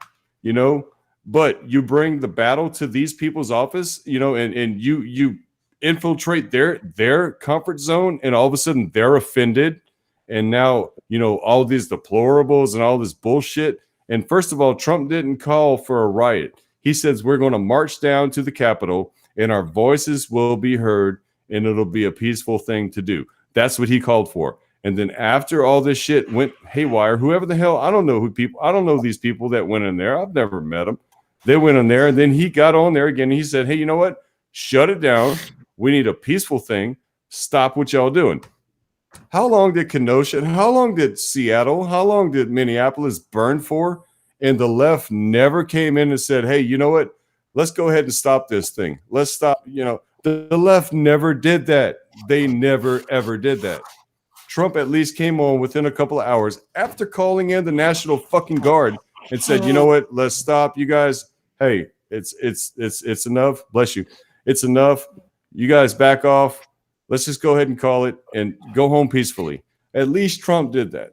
But you bring the battle to these people's office, and you infiltrate their comfort zone, and all of a sudden they're offended. And now, all these deplorables and all this bullshit. And first of all, Trump didn't call for a riot. He says we're going to march down to the Capitol and our voices will be heard and it'll be a peaceful thing to do. That's what he called for. And then after all this shit went haywire, whoever the hell, I don't know these people that went in there. I've never met them. They went in there and then he got on there again. And he said, hey, you know what? Shut it down. We need a peaceful thing. Stop what y'all doing. How long did Kenosha, how long did Seattle, how long did Minneapolis burn for? And the left never came in and said, hey, you know what? Let's go ahead and stop this thing. Let's stop. The left never did that. They never, ever did that. Trump at least came on within a couple of hours after calling in the National fucking Guard and said, you know what? Let's stop. You guys, hey, it's enough. Bless you. It's enough. You guys back off. Let's just go ahead and call it and go home peacefully. At least Trump did that.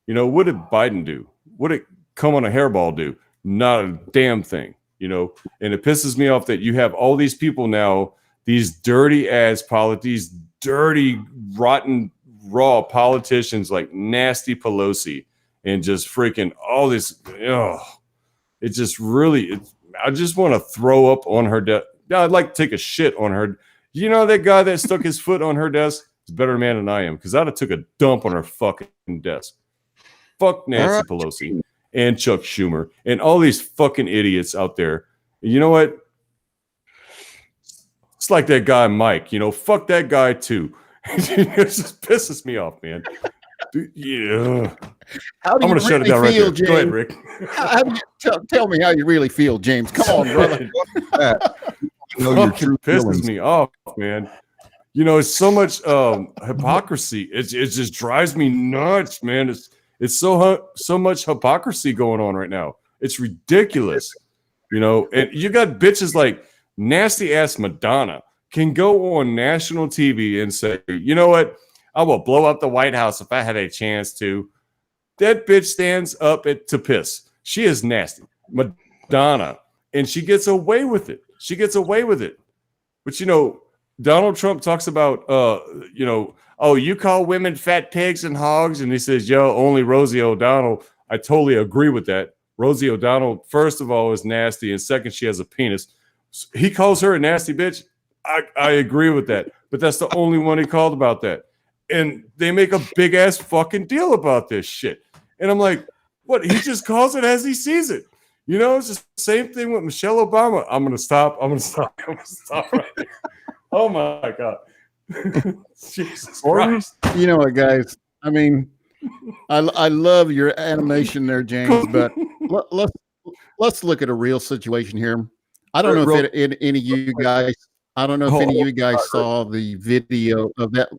What did Biden do? What did come on a hairball do? Not a damn thing, and it pisses me off that you have all these people now, these dirty ass these dirty, rotten, raw politicians like nasty Pelosi and just freaking all this. It just really, I just want to throw up on her desk. I'd like to take a shit on her. That guy that stuck his foot on her desk is a better man than I am because I'd have took a dump on her fucking desk. Fuck Nancy Pelosi and Chuck Schumer and all these fucking idiots out there. And you know what? It's like that guy, Mike. Fuck that guy too. It just pisses me off, man. Dude, yeah. How do I'm going to shut it down right there. James? Go ahead, Rick. Tell me how you really feel, James. Come on, brother. Fucking pisses me off, man. It's so much hypocrisy. It just drives me nuts, man. It's so much hypocrisy going on right now. It's ridiculous, And you got bitches like nasty ass Madonna can go on national TV and say, you know what? I will blow up the White House if I had a chance to. That bitch stands up to piss. She is nasty, Madonna, and she gets away with it. But Donald Trump talks about, you call women fat pigs and hogs. And he says, only Rosie O'Donnell. I totally agree with that. Rosie O'Donnell, first of all, is nasty. And second, she has a penis. He calls her a nasty bitch. I agree with that. But that's the only one he called about that. And they make a big ass fucking deal about this shit. And I'm like, what? He just calls it as he sees it. It's the same thing with Michelle Obama. I'm going to stop right there. Oh, my God. Jesus Christ. You know what, guys? I mean, I love your animation there, James, but let's look at a real situation here. I don't know if any of you guys saw the video of that.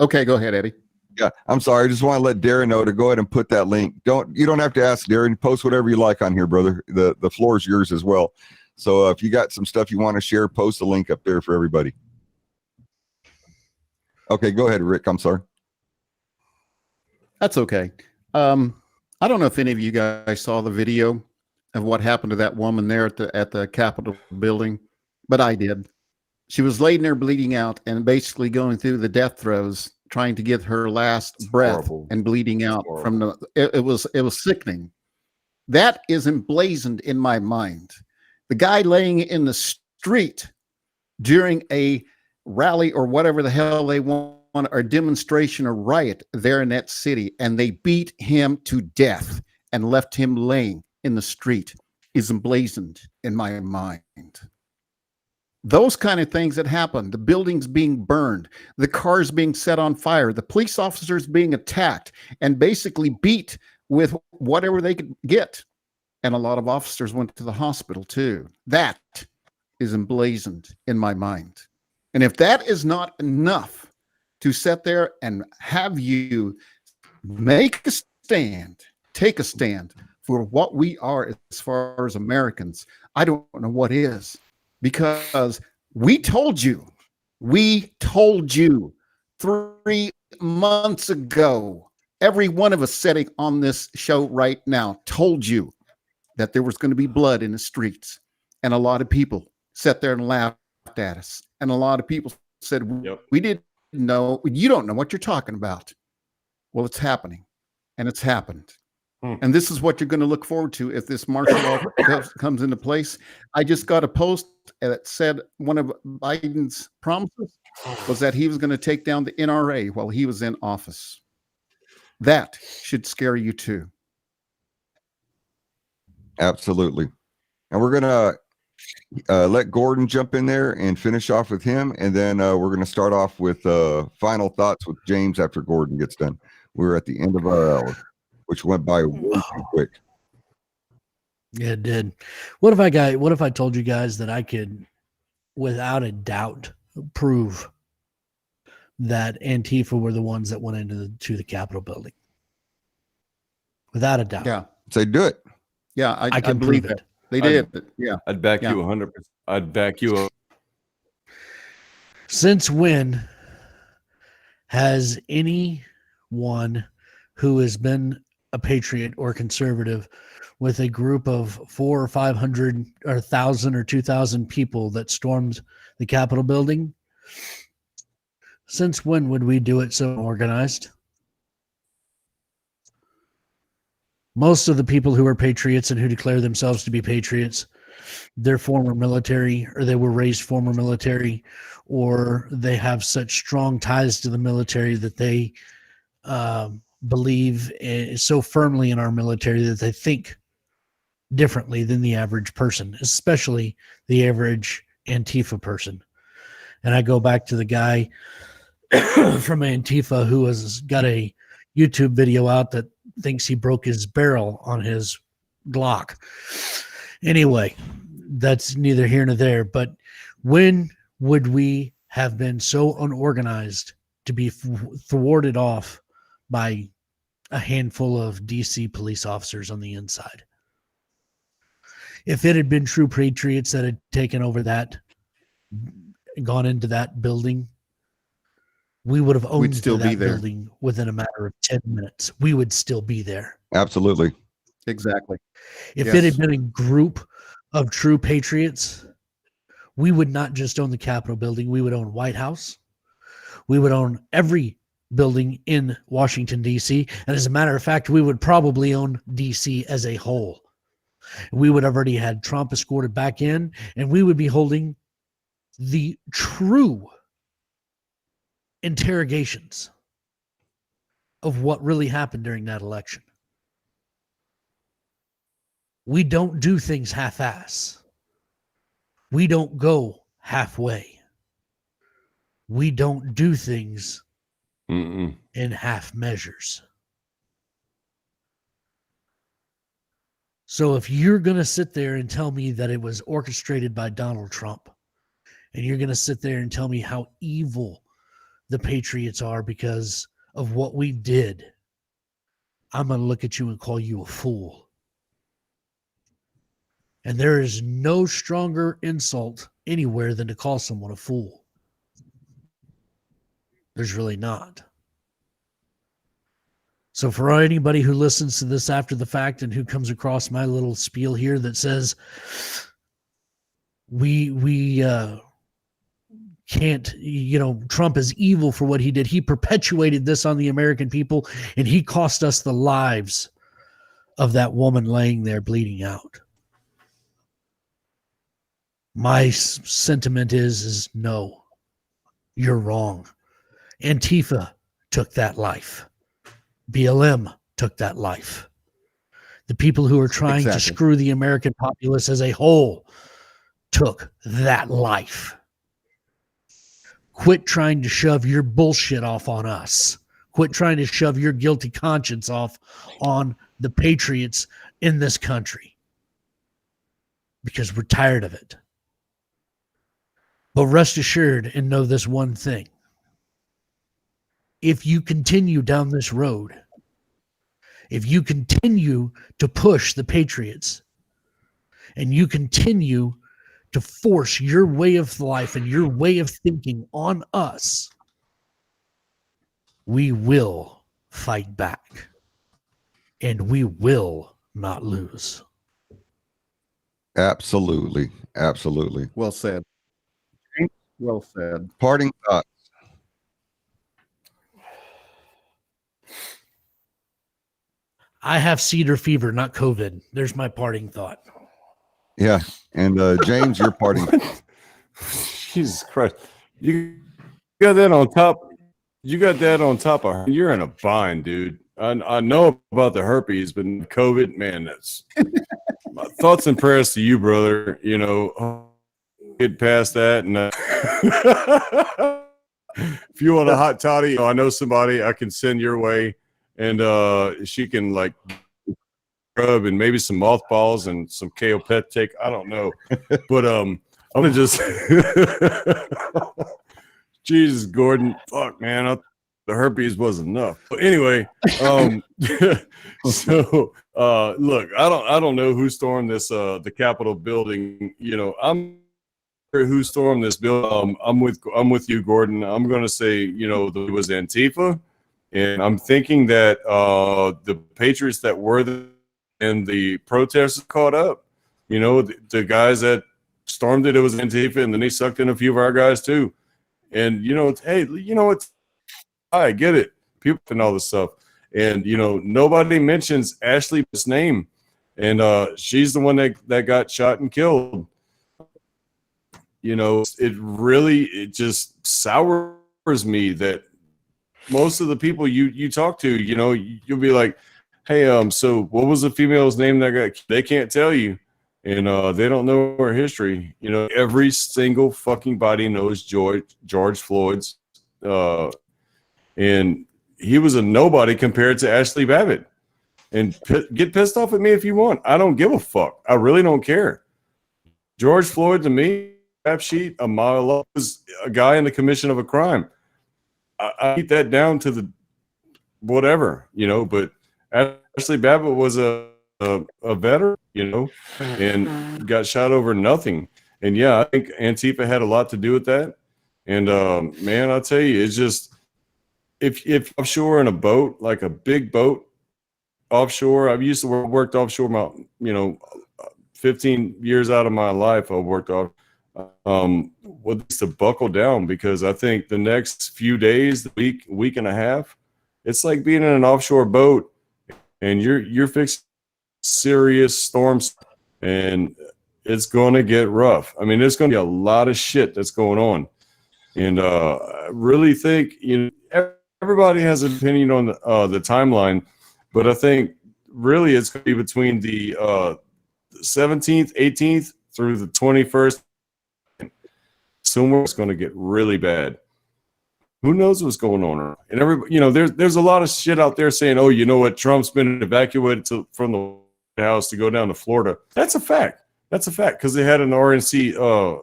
Okay, go ahead, Eddie. Yeah, I'm sorry. I just want to let Darren know to go ahead and put that link. You don't have to ask Darren. Post whatever you like on here, brother. The floor is yours as well. So if you got some stuff you want to share, post the link up there for everybody. Okay, go ahead, Rick. I'm sorry. That's okay. I don't know if any of you guys saw the video of what happened to that woman there at the Capitol building, but I did. She was laying there bleeding out and basically going through the death throes, trying to get her last breath horrible. and bleeding out Horrible. from the. It was sickening. That is emblazoned in my mind. The guy laying in the street during a rally or whatever the hell they want, or demonstration or riot there in that city, and they beat him to death and left him laying in the street, is emblazoned in my mind. Those kind of things that happen, the buildings being burned, the cars being set on fire, the police officers being attacked and basically beat with whatever they could get. And a lot of officers went to the hospital too. That is emblazoned in my mind. And if that is not enough to sit there and have you make a stand, take a stand for what we are as far as Americans, I don't know what is. Because we told you 3 months ago, every one of us sitting on this show right now told you that there was going to be blood in the streets. And a lot of people sat there and laughed at us. And a lot of people said, we didn't know. You don't know what you're talking about. Well, it's happening. And it's happened. And this is what you're going to look forward to if this martial law comes into place. I just got a post that said one of Biden's promises was that he was going to take down the NRA while he was in office. That should scare you too. Absolutely. And we're going to let Gordon jump in there and finish off with him. And then we're going to start off with final thoughts with James after Gordon gets done. We're at the end of our hour, which went by way too quick. Yeah, it did. What if I told you guys that I could, without a doubt, prove that Antifa were the ones that went into the Capitol building? Without a doubt. Yeah. Say do it. Yeah, I can believe prove it. They did. Yeah. I'd back Yeah. you 100%. I'd back you up. Since when has anyone who has been a patriot or conservative with a group of 400 or 500 or 1,000 or 2,000 people that stormed the Capitol building, since when would we do it so organized? Most of the people who are patriots and who declare themselves to be patriots, they're former military, or they were raised former military, or they have such strong ties to the military that they believe so firmly in our military that they think differently than the average person, especially the average Antifa person. And I go back to the guy from Antifa who has got a YouTube video out that thinks he broke his barrel on his Glock. Anyway, that's neither here nor there. But when would we have been so unorganized to be thwarted off by a handful of DC police officers on the inside? If it had been true patriots that had taken over that, gone into that building, we would have owned that building within a matter of 10 minutes. We would still be there. Absolutely. Exactly. If it had been a group of true patriots, we would not just own the Capitol building. We would own White House. We would own every building in Washington, D.C. And as a matter of fact, we would probably own D.C. as a whole. We would have already had Trump escorted back in, and we would be holding the true interrogations of what really happened during that election. We don't do things half-ass. We don't go halfway. We don't do things in half measures. So if you're going to sit there and tell me that it was orchestrated by Donald Trump, and you're going to sit there and tell me how evil the Patriots are because of what we did, I'm going to look at you and call you a fool. And there is no stronger insult anywhere than to call someone a fool. There's really not. So for anybody who listens to this after the fact and who comes across my little spiel here that says we can't, Trump is evil for what he did. He perpetuated this on the American people, and he cost us the lives of that woman laying there bleeding out. My sentiment is no, you're wrong. Antifa took that life. BLM took that life. The people who are trying to screw the American populace as a whole took that life. Quit trying to shove your bullshit off on us. Quit trying to shove your guilty conscience off on the patriots in this country, because we're tired of it. But rest assured and know this one thing. If you continue down this road, if you continue to push the patriots, and you continue to force your way of life and your way of thinking on us, we will fight back, and we will not lose. Absolutely. Absolutely. Well said. Well said. Parting thoughts. I have cedar fever, not COVID. There's my parting thought. Yeah. And James, your parting. Jesus Christ. You got that on top. You got that on top of her. You're in a bind, dude. I know about the herpes, but COVID, man, that's my thoughts and prayers to you, brother. Get past that. And if you want a hot toddy, I know somebody I can send your way, and she can like rub and maybe some mothballs and some Kaopectic. I don't know, but I'm gonna just Jesus, Gordon, fuck, man, the herpes was enough. But anyway, so look, I don't know who stormed this the Capitol building. I'm who stormed this building. I'm with you, Gordon. I'm gonna say it was Antifa, and I'm thinking that the patriots that were and the protesters caught up. The guys that stormed it was Antifa, and then they sucked in a few of our guys too. And hey, it's I get it, people and all this stuff, and nobody mentions Ashley's name, and she's the one that got shot and killed. It just sours me that most of the people you talk to, you'll be like, hey, so what was the female's name that got? They can't tell you, and they don't know her history. Every single fucking body knows George Floyd's, and he was a nobody compared to Ashley Babbitt. And get pissed off at me if you want. I don't give a fuck. I really don't care. George Floyd to me, rap sheet a mile up, was a guy in the commission of a crime. I keep that down to the whatever, but Ashley Babbitt was a veteran, and got shot over nothing. And yeah, I think Antifa had a lot to do with that. And man, I'll tell you, it's just if offshore in a boat, like a big boat offshore, I've used to worked offshore 15 years out of my life. I worked off. To buckle down, because I think the next few days, the week and a half, it's like being in an offshore boat, and you're fixing serious storms, and it's going to get rough. I mean, there's going to be a lot of shit that's going on, and I really think everybody has an opinion on the timeline, but I think really it's going to be between the 17th, 18th through the 21st. Somewhere it's going to get really bad. Who knows what's going on? And there's a lot of shit out there saying, oh, you know what? Trump's been evacuated from the White House to go down to Florida. That's a fact. That's a fact, because they had an RNC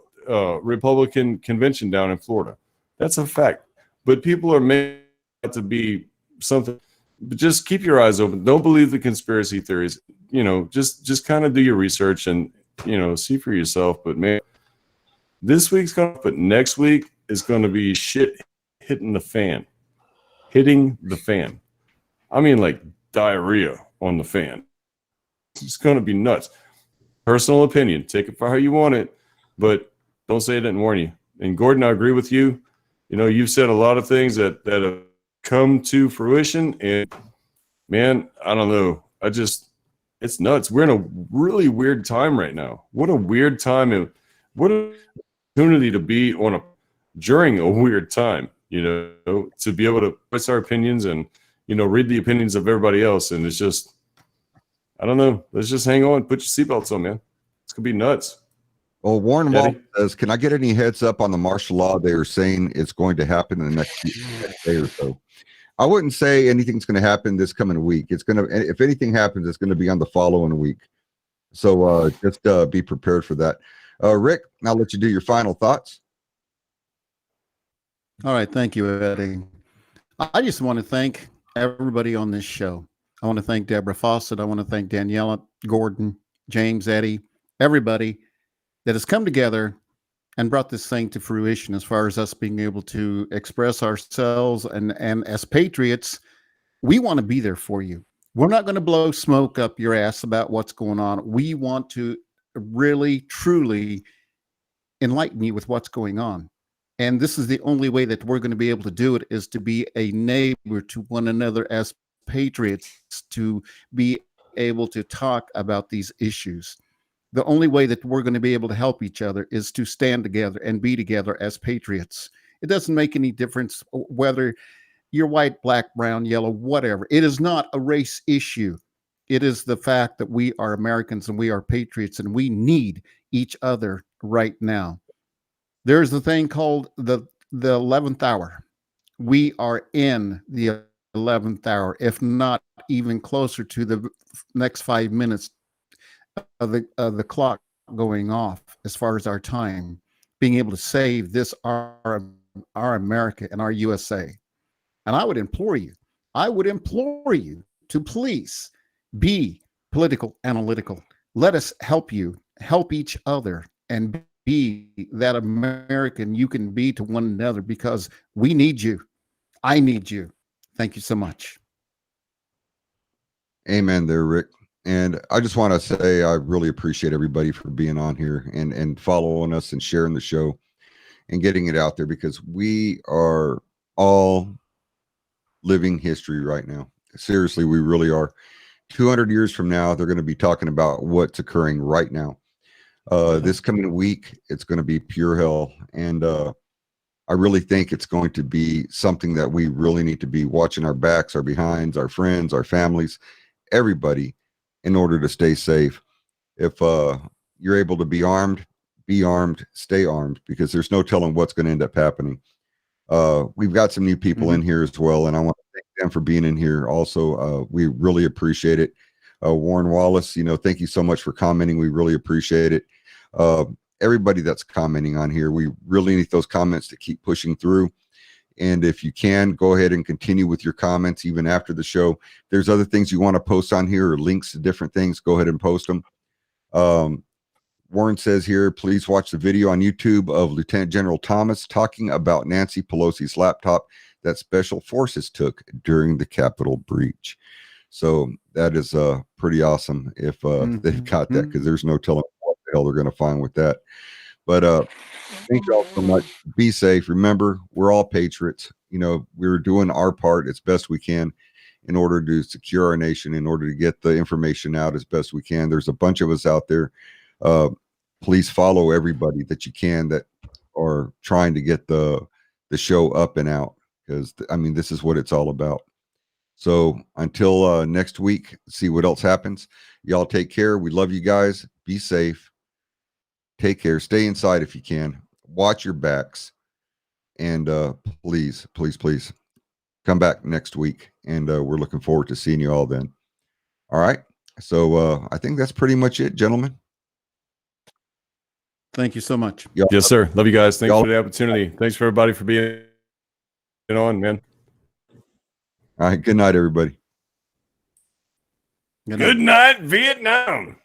Republican convention down in Florida. That's a fact. But people are made to be something. But just keep your eyes open. Don't believe the conspiracy theories. Just kind of do your research and see for yourself. But man, this week's coming, but next week is going to be shit hitting the fan. I mean, like diarrhea on the fan. It's going to be nuts. Personal opinion. Take it for how you want it, but don't say I didn't warn you. And Gordon, I agree with you. You've said a lot of things that have come to fruition, and man, I don't know. It's nuts. We're in a really weird time right now. What a weird time, and what an opportunity to be during a weird time, to be able to voice our opinions and, read the opinions of everybody else. And it's just, I don't know. Let's just hang on. Put your seatbelts on, man. It's going to be nuts. Well, Warren Wall says, can I get any heads up on the martial law? They are saying it's going to happen in the next day or so. I wouldn't say anything's going to happen this coming week. It's going to, if anything happens, it's going to be on the following week. So just be prepared for that. Rick, I'll let you do your final thoughts. All right. Thank you, Eddie. I just want to thank everybody on this show. I want to thank Deborah Fawcett. I want to thank Daniela, Gordon, James, Eddie, everybody that has come together and brought this thing to fruition as far as us being able to express ourselves. And as patriots, we want to be there for you. We're not going to blow smoke up your ass about what's going on. We want to really, truly enlighten you with what's going on. And this is the only way that we're going to be able to do it, is to be a neighbor to one another as patriots, to be able to talk about these issues. The only way that we're going to be able to help each other is to stand together and be together as patriots. It doesn't make any difference whether you're white, black, brown, yellow, whatever. It is not a race issue. It is the fact that we are Americans and we are patriots, and we need each other right now. There's the thing called the 11th hour. We are in the 11th hour, if not even closer to the next 5 minutes of the clock going off as far as our time, being able to save this our America and our USA. And I would implore you to please be political analytical. Let us help each other, and be that American you can be to one another, because we need you. I need you. Thank you so much. Amen there, Rick. And I just want to say I really appreciate everybody for being on here and following us and sharing the show and getting it out there, because we are all living history right now. Seriously, we really are. 200 years from now, they're going to be talking about what's occurring right now. This coming week, it's going to be pure hell. And I really think it's going to be something that we really need to be watching our backs, our behinds, our friends, our families, everybody, in order to stay safe. If you're able to be armed, stay armed, because there's no telling what's going to end up happening. We've got some new people in here as well, and I want to thank them for being in here also. We really appreciate it. Warren Wallace, thank you so much for commenting. We really appreciate it. Everybody that's commenting on here, we really need those comments to keep pushing through. And if you can, go ahead and continue with your comments even after the show. If there's other things you want to post on here or links to different things, go ahead and post them. Warren says here, please watch the video on YouTube of Lieutenant General Thomas talking about Nancy Pelosi's laptop that Special Forces took during the Capitol breach. So that is pretty awesome if they've got that, because there's no telling what the hell they're going to find with that. But thank you all so much. Be safe. Remember, we're all patriots. We're doing our part as best we can in order to secure our nation, in order to get the information out as best we can. There's a bunch of us out there. Please follow everybody that you can that are trying to get the show up and out, because this is what it's all about. So until next week, see what else happens. Y'all take care. We love you guys. Be safe. Take care. Stay inside if you can. Watch your backs. And please, please, please come back next week. And we're looking forward to seeing you all then. All right. So I think that's pretty much it, gentlemen. Thank you so much. Yes, sir. Love you guys. Thanks for the opportunity. Thanks for everybody for being on, man. All right. Good night, everybody. Good night, Vietnam.